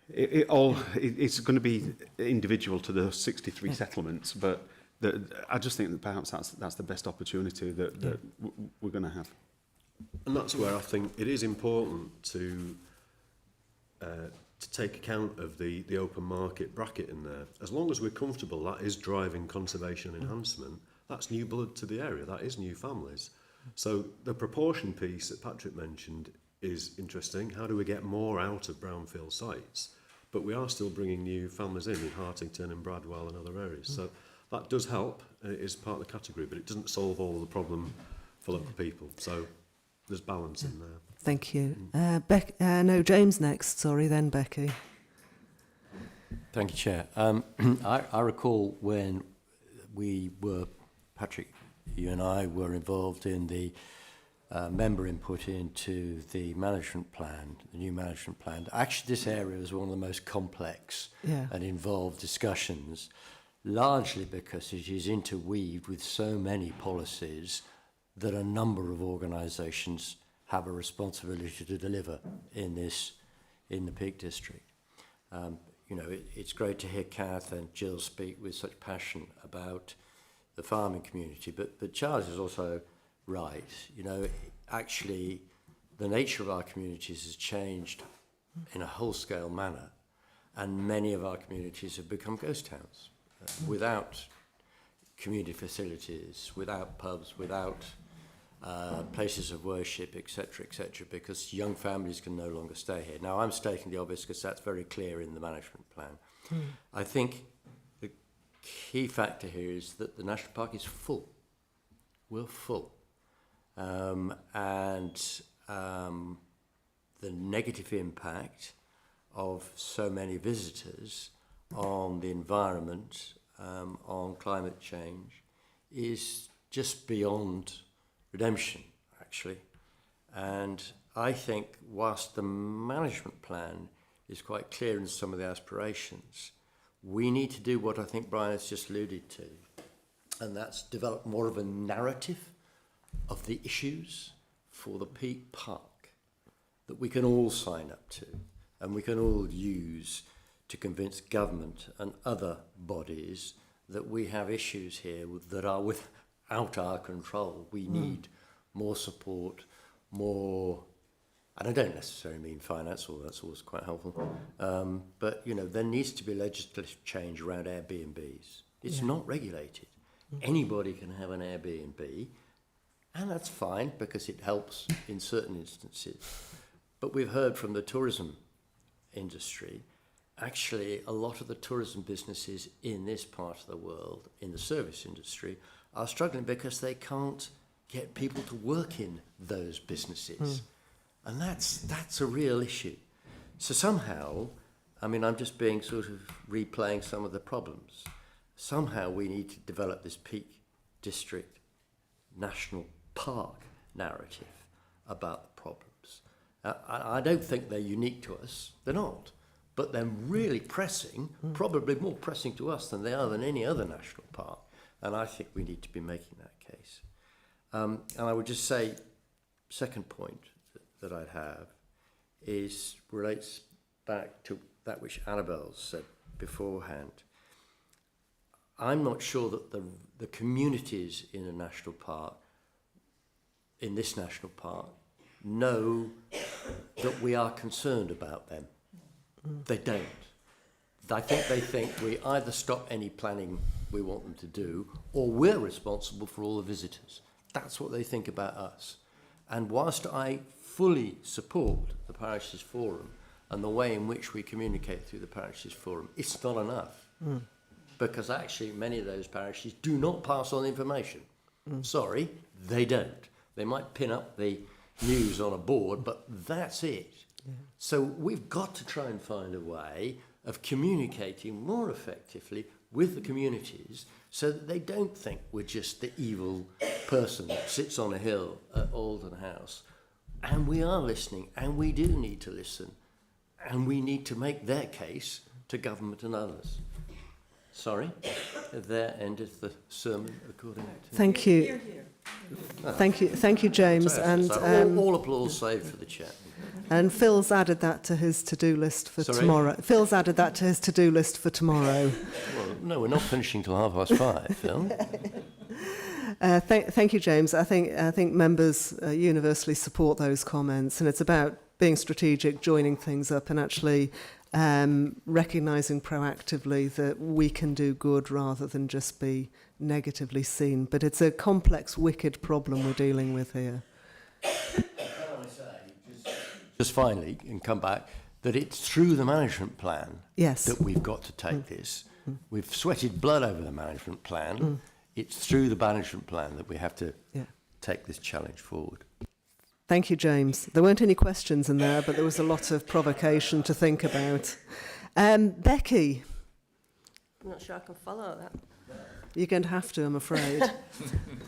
It's going to be individual to the 63 settlements, but I just think that perhaps that's the best opportunity that we're going to have. And that's where I think it is important to take account of the open market bracket in there. As long as we're comfortable that is driving conservation enhancement, that's new blood to the area, that is new families. So the proportion piece that Patrick mentioned is interesting. How do we get more out of brownfield sites? But we are still bringing new families in Hartington and Bradwell and other areas. So that does help, and it is part of the category, but it doesn't solve all of the problem for local people. So there's balance in there. Thank you. No, James next, sorry, then Becky. Thank you, Chair. I recall when Patrick, you and I were involved in the member input into the management plan, the new management plan. Actually, this area was one of the most complex and involved discussions, largely because it is interweaved with so many policies that a number of organisations have a responsibility to deliver in the Peak District. It's great to hear Kath and Jill speak with such passion about the farming community, but Charles is also right. Actually, the nature of our communities has changed in a whole-scale manner, and many of our communities have become ghost towns without community facilities, without pubs, without places of worship, etc., because young families can no longer stay here. Now, I'm stating the obvious because that's very clear in the management plan. I think the key factor here is that the national park is full. We're full. The negative impact of so many visitors on the environment, on climate change, is just beyond redemption, actually. And I think whilst the management plan is quite clear in some of the aspirations, we need to do what I think Brian has just alluded to, and that's develop more of a narrative of the issues for the Peak Park that we can all sign up to and we can all use to convince government and other bodies that we have issues here that are without our control. We need more support, more, and I don't necessarily mean finance, although that's always quite helpful, but there needs to be legislative change around Airbnbs. It's not regulated. Anybody can have an Airbnb, and that's fine because it helps in certain instances. But we've heard from the tourism industry, actually a lot of the tourism businesses in this part of the world, in the service industry, are struggling because they can't get people to work in those businesses. And that's a real issue. So somehow, I'm just being sort of replaying some of the problems. Somehow we need to develop this Peak District National Park narrative about the problems. I don't think they're unique to us. They're not. But they're really pressing, probably more pressing to us than they are than any other national park. And I think we need to be making that case. And I would just say, second point that I'd have relates back to that which Annabelle said beforehand. I'm not sure that the communities in a national park, in this national park, know that we are concerned about them. They don't. I think they think we either stop any planning we want them to do, or we're responsible for all the visitors. That's what they think about us. And whilst I fully support the Parishes Forum and the way in which we communicate through the Parishes Forum, it's not enough. Because actually many of those parishes do not pass on information. Sorry, they don't. They might pin up the news on a board, but that's it. So we've got to try and find a way of communicating more effectively with the communities so that they don't think we're just the evil person that sits on a hill at Alden House. And we are listening, and we do need to listen, and we need to make their case to government and others. Sorry, there endeth the sermon according to... Thank you. Thank you, James. And all applause save for the chair. And Phil's added that to his to-do list for tomorrow. Phil's added that to his to-do list for tomorrow. Well, no, we're not finishing till 5:30, Phil. Thank you, James. I think members universally support those comments, and it's about being strategic, joining things up, and actually recognising proactively that we can do good rather than just be negatively seen. But it's a complex, wicked problem we're dealing with here. Just finally, and come back, that it's through the management plan that we've got to take this. We've sweated blood over the management plan. It's through the management plan that we have to take this challenge forward. Thank you, James. There weren't any questions in there, but there was a lot of provocation to think about. Becky? I'm not sure I can follow that. You're going to have to, I'm afraid.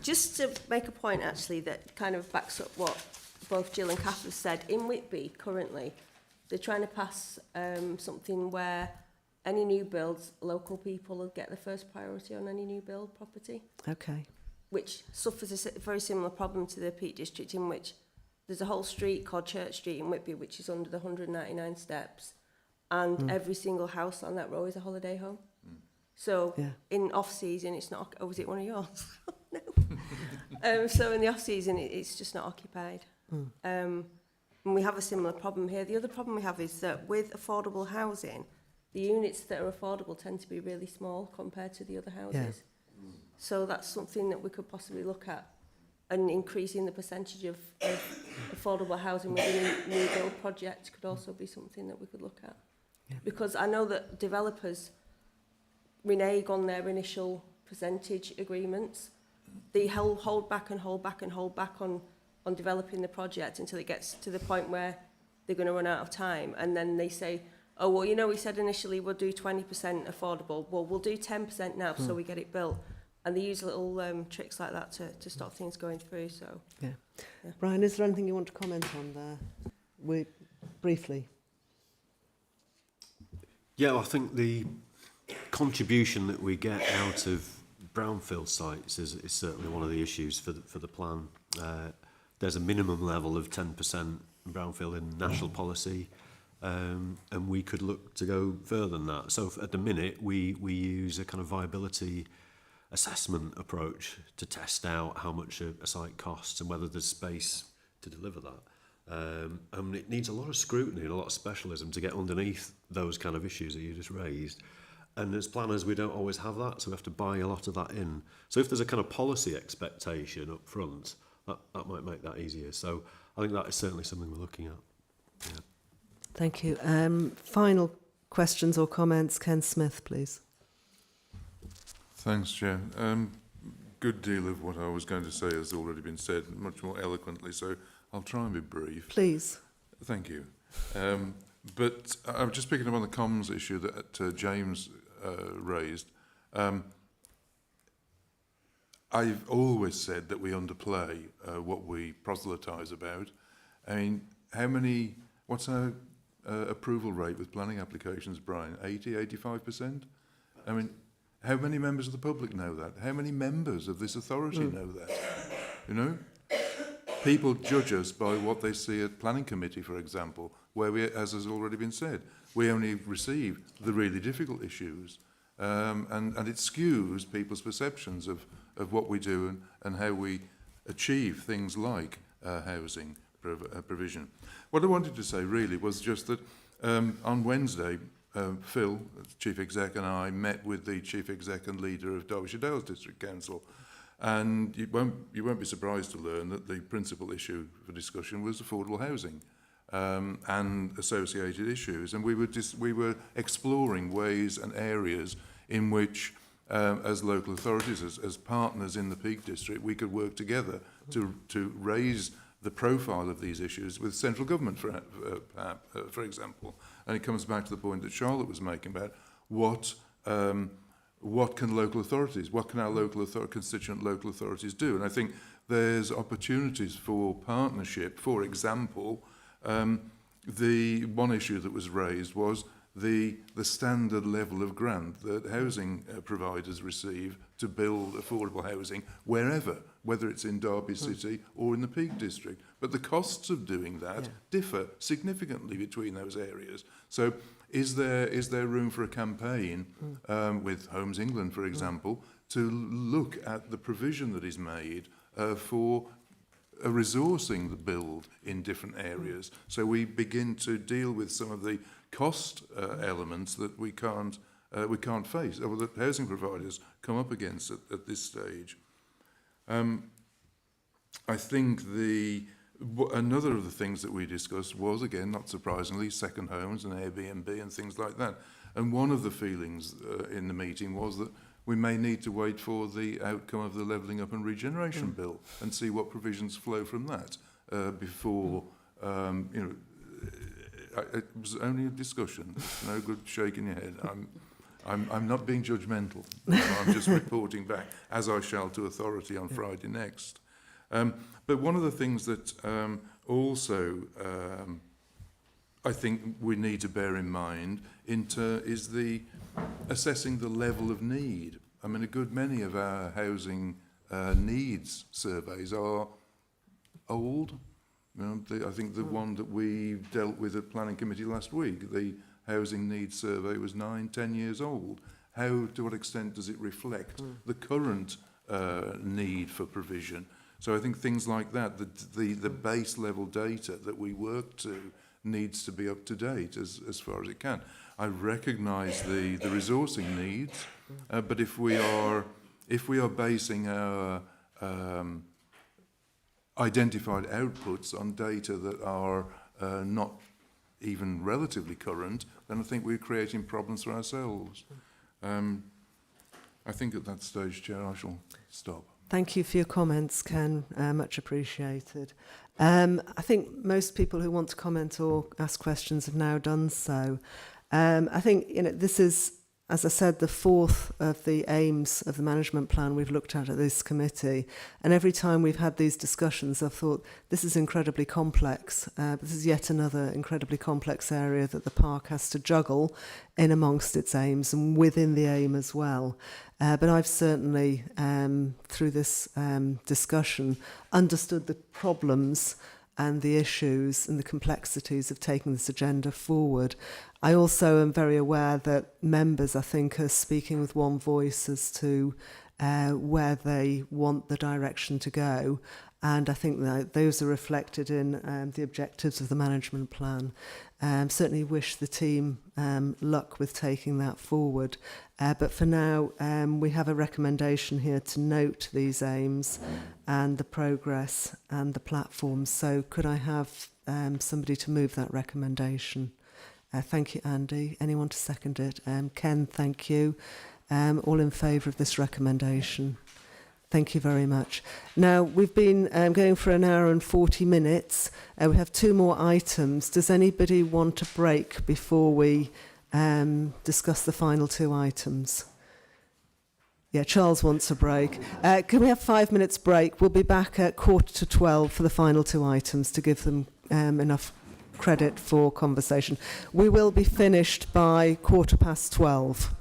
Just to make a point, actually, that kind of backs up what both Jill and Kath have said. In Whitby, currently, they're trying to pass something where any new builds, local people will get the first priority on any new build property. Okay. Which suffers a very similar problem to the Peak District, in which there's a whole street called Church Street in Whitby, which is under the 199 steps, and every single house on that row is a holiday home. So in off-season, it's not... Oh, was it one of yours? No. So in the off-season, it's just not occupied. And we have a similar problem here. The other problem we have is that with affordable housing, the units that are affordable tend to be really small compared to the other houses. So that's something that we could possibly look at, and increasing the percentage of affordable housing within a new build project could also be something that we could look at. Because I know that developers renege on their initial percentage agreements. They hold back and hold back and hold back on developing the project until it gets to the point where they're going to run out of time. And then they say, oh, well, you know, we said initially we'll do 20% affordable. Well, we'll do 10% now so we get it built. And they use little tricks like that to stop things going through. So, Brian, is there anything you want to comment on there? Briefly. Yeah, I think the contribution that we get out of brownfield sites is certainly one of the issues for the plan. There's a minimum level of 10% brownfield in national policy, and we could look to go further than that. So at the minute, we use a kind of viability assessment approach to test out how much a site costs and whether there's space to deliver that. And it needs a lot of scrutiny and a lot of specialism to get underneath those kind of issues that you just raised. And as planners, we don't always have that, so we have to buy a lot of that in. So if there's a kind of policy expectation up front, that might make that easier. So I think that is certainly something we're looking at. Yeah. Thank you. Final questions or comments? Ken Smith, please. Thanks, Chair. Good deal of what I was going to say has already been said, much more eloquently, so I'll try and be brief. Please. Thank you. But I'm just picking up on the comms issue that James raised. I've always said that we underplay what we proselytise about. I mean, what's our approval rate with planning applications, Brian? 80, 85%? I mean, how many members of the public know that? How many members of this authority know that? You know? People judge us by what they see at planning committee, for example, where we, as has already been said, we only receive the really difficult issues. And it skews people's perceptions of what we do and how we achieve things like housing provision. What I wanted to say really was just that on Wednesday, Phil, Chief Exec, and I met with the Chief Exec and leader of Derbyshire Dales District Council. And you won't be surprised to learn that the principal issue for discussion was affordable housing and associated issues. And we were exploring ways and areas in which, as local authorities, as partners in the Peak District, we could work together to raise the profile of these issues with central government, for example. And it comes back to the point that Charlotte was making about what can local authorities, what can our constituent local authorities do? And I think there's opportunities for partnership. For example, the one issue that was raised was the standard level of grant that housing providers receive to build affordable housing wherever, whether it's in Derby City or in the Peak District. But the costs of doing that differ significantly between those areas. So is there room for a campaign with Homes England, for example, to look at the provision that is made for resourcing the build in different areas, so we begin to deal with some of the cost elements that we can't face, or that housing providers come up against at this stage. I think another of the things that we discussed was, again, not surprisingly, second homes and Airbnb and things like that. And one of the feelings in the meeting was that we may need to wait for the outcome of the Levelling Up and Regeneration Bill and see what provisions flow from that before, it was only a discussion. It's no good shaking your head. I'm not being judgmental. I'm just reporting back, as I shall to authority on Friday next. But one of the things that also I think we need to bear in mind is the assessing the level of need. I mean, a good many of our housing needs surveys are old. You know, I think the one that we dealt with at Planning Committee last week, the housing needs survey, was 9-10 years old. To what extent does it reflect the current need for provision? So I think things like that, the base level data that we work to, needs to be up to date as far as it can. I recognise the resourcing needs, but if we are basing our identified outputs on data that are not even relatively current, then I think we're creating problems for ourselves. I think at that stage, Chair, I shall stop. Thank you for your comments, Ken. Much appreciated. I think most people who want to comment or ask questions have now done so. I think this is, as I said, the fourth of the aims of the management plan we've looked at this committee. And every time we've had these discussions, I've thought this is incredibly complex. This is yet another incredibly complex area that the park has to juggle in amongst its aims and within the aim as well. But I've certainly, through this discussion, understood the problems and the issues and the complexities of taking this agenda forward. I also am very aware that members, I think, are speaking with one voice as to where they want the direction to go. And I think that those are reflected in the objectives of the management plan. Certainly wish the team luck with taking that forward. But for now, we have a recommendation here to note these aims and the progress and the platforms. So could I have somebody to move that recommendation? Thank you, Andy. Anyone to second it? Ken, thank you. All in favour of this recommendation? Thank you very much. Now, we've been going for an hour and 40 minutes. We have two more items. Does anybody want a break before we discuss the final two items? Yeah, Charles wants a break. Can we have 5 minutes break? We'll be back at 11:45 for the final two items to give them enough credit for conversation. We will be finished by 12:15.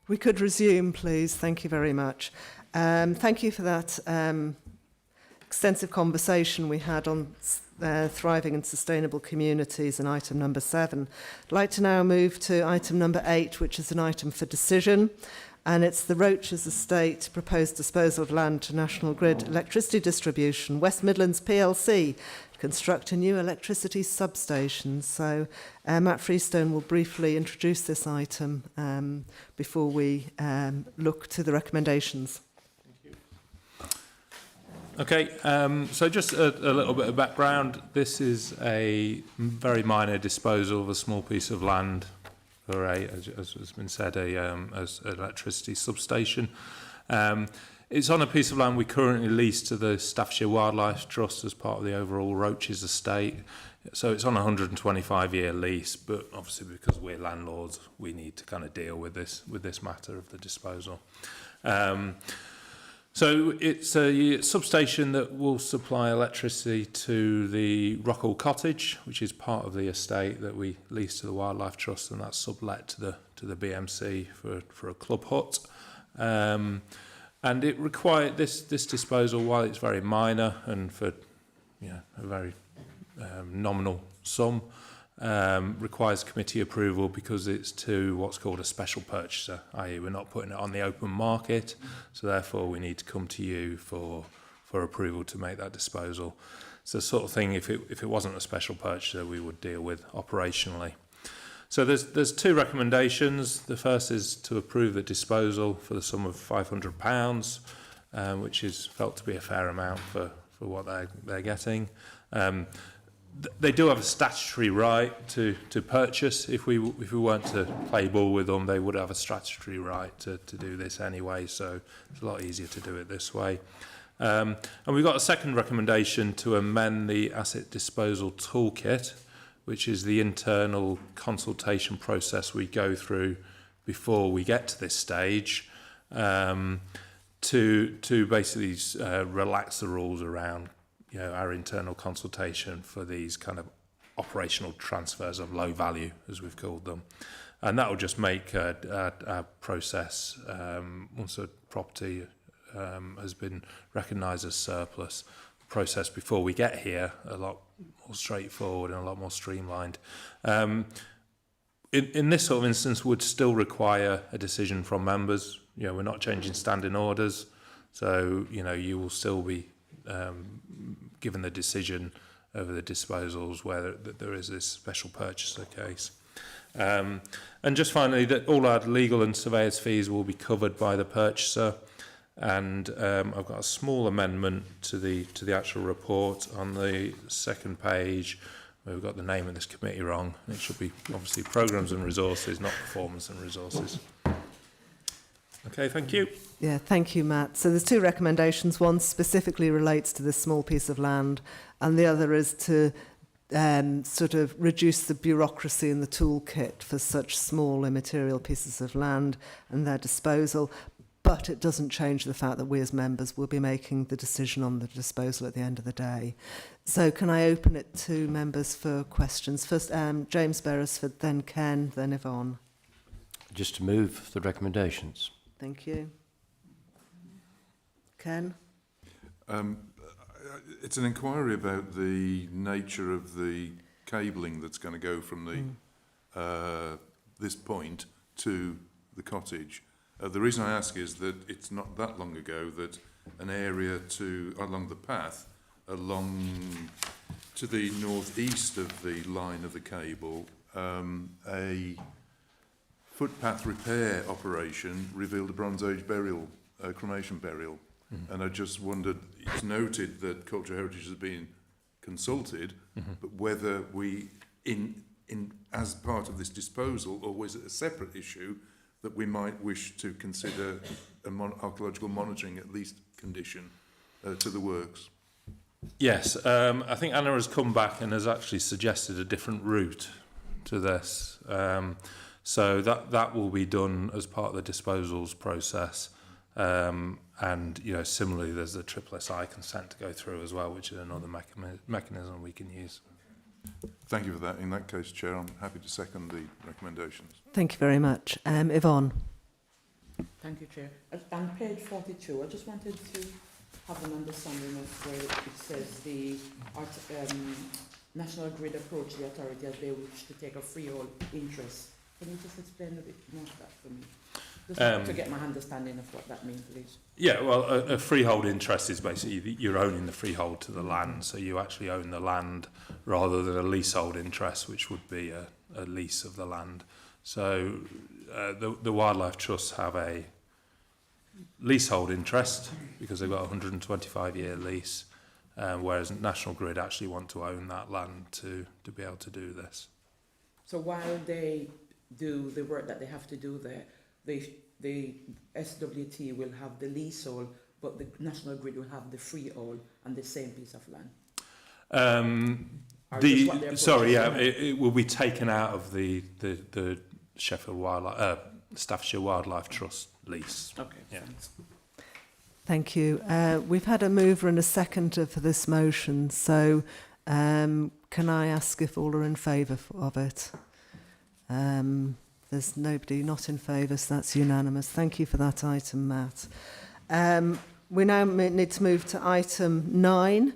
We could resume, please. Thank you very much. Thank you for that extensive conversation we had on thriving and sustainable communities in item number 7. I'd like to now move to item number 8, which is an item for decision. And it's the Roaches Estate proposed disposal of land to National Grid Electricity Distribution, West Midlands PLC, to construct a new electricity substation. So Matt Freestone will briefly introduce this item before we look to the recommendations. Okay, so just a little bit of background. This is a very minor disposal of a small piece of land for as has been said, as an electricity substation. It's on a piece of land we currently lease to the Staffordshire Wildlife Trust as part of the overall Roaches Estate. So it's on a 125-year lease, but obviously because we're landlords, we need to kind of deal with this matter of the disposal. So it's a substation that will supply electricity to the Rockall Cottage, which is part of the estate that we lease to the Wildlife Trust, and that's sublet to the BMC for a club hut. And it required this disposal, while it's very minor and for a very nominal sum, requires committee approval because it's to what's called a special purchaser, i.e. we're not putting it on the open market, so therefore we need to come to you for approval to make that disposal. It's the sort of thing, if it wasn't a special purchaser, we would deal with operationally. So there's 2 recommendations. The first is to approve the disposal for the sum of £500, which is felt to be a fair amount for what they're getting. They do have a statutory right to purchase. If we weren't to play ball with them, they would have a statutory right to do this anyway, so it's a lot easier to do it this way. And we've got a second recommendation to amend the asset disposal toolkit, which is the internal consultation process we go through before we get to this stage, to basically relax the rules around our internal consultation for these kind of operational transfers of low value, as we've called them. And that will just make our process, once a property has been recognised as surplus, process before we get here a lot more straightforward and a lot more streamlined. In this sort of instance, would still require a decision from members. We're not changing standing orders, so you will still be given the decision over the disposals where there is this special purchaser case. And just finally, that all our legal and surveyor's fees will be covered by the purchaser. And I've got a small amendment to the actual report on the second page. We've got the name of this committee wrong. It should be obviously Programmes and Resources, not Performance and Resources. Okay, thank you. Yeah, thank you, Matt. So there's 2 recommendations. One specifically relates to this small piece of land, and the other is to sort of reduce the bureaucracy in the toolkit for such small immaterial pieces of land and their disposal. But it doesn't change the fact that we as members will be making the decision on the disposal at the end of the day. So can I open it to members for questions? First, James Beresford, then Ken, then Yvonne. Just to move the recommendations. Thank you. Ken? It's an inquiry about the nature of the cabling that's going to go from this point to the cottage. The reason I ask is that it's not that long ago that an area along the path, along to the northeast of the line of the cable, a footpath repair operation revealed a Bronze Age burial, cremation burial. And I just wondered, it's noted that Cultural Heritage has been consulted, but whether we, as part of this disposal, or was it a separate issue, that we might wish to consider archaeological monitoring at least condition to the works. Yes, I think Anna has come back and has actually suggested a different route to this. So that will be done as part of the disposals process. And similarly, there's the SSI consent to go through as well, which is another mechanism we can use. Thank you for that. In that case, Chair, I'm happy to second the recommendations. Thank you very much. Yvonne? Thank you, Chair. On page 42, I just wanted to have an understanding of where it says the National Grid approach the authority as they wish to take a freehold interest. Can you just explain a bit more of that for me? Just to get my understanding of what that means, please. Yeah, well, a freehold interest is basically you're owning the freehold to the land, so you actually own the land rather than a leasehold interest, which would be a lease of the land. So the Wildlife Trusts have a leasehold interest because they've got a 125-year lease, whereas National Grid actually want to own that land to be able to do this. So while they do the work that they have to do there, the SWT will have the leasehold, but the National Grid will have the freehold on the same piece of land. It will be taken out of the Sheffield Wildlife, Staffordshire Wildlife Trust lease. Okay. Yeah. Thanks. Thank you. We've had a mover and a seconder for this motion, so can I ask if all are in favour of it? There's nobody not in favour, so that's unanimous. Thank you for that item, Matt. We now need to move to item 9,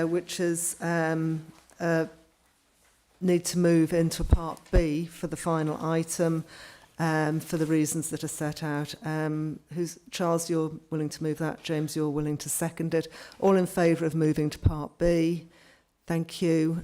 which is need to move into Part B for the final item for the reasons that are set out. Charles, you're willing to move that. James, you're willing to second it. All in favour of moving to Part B? Thank you.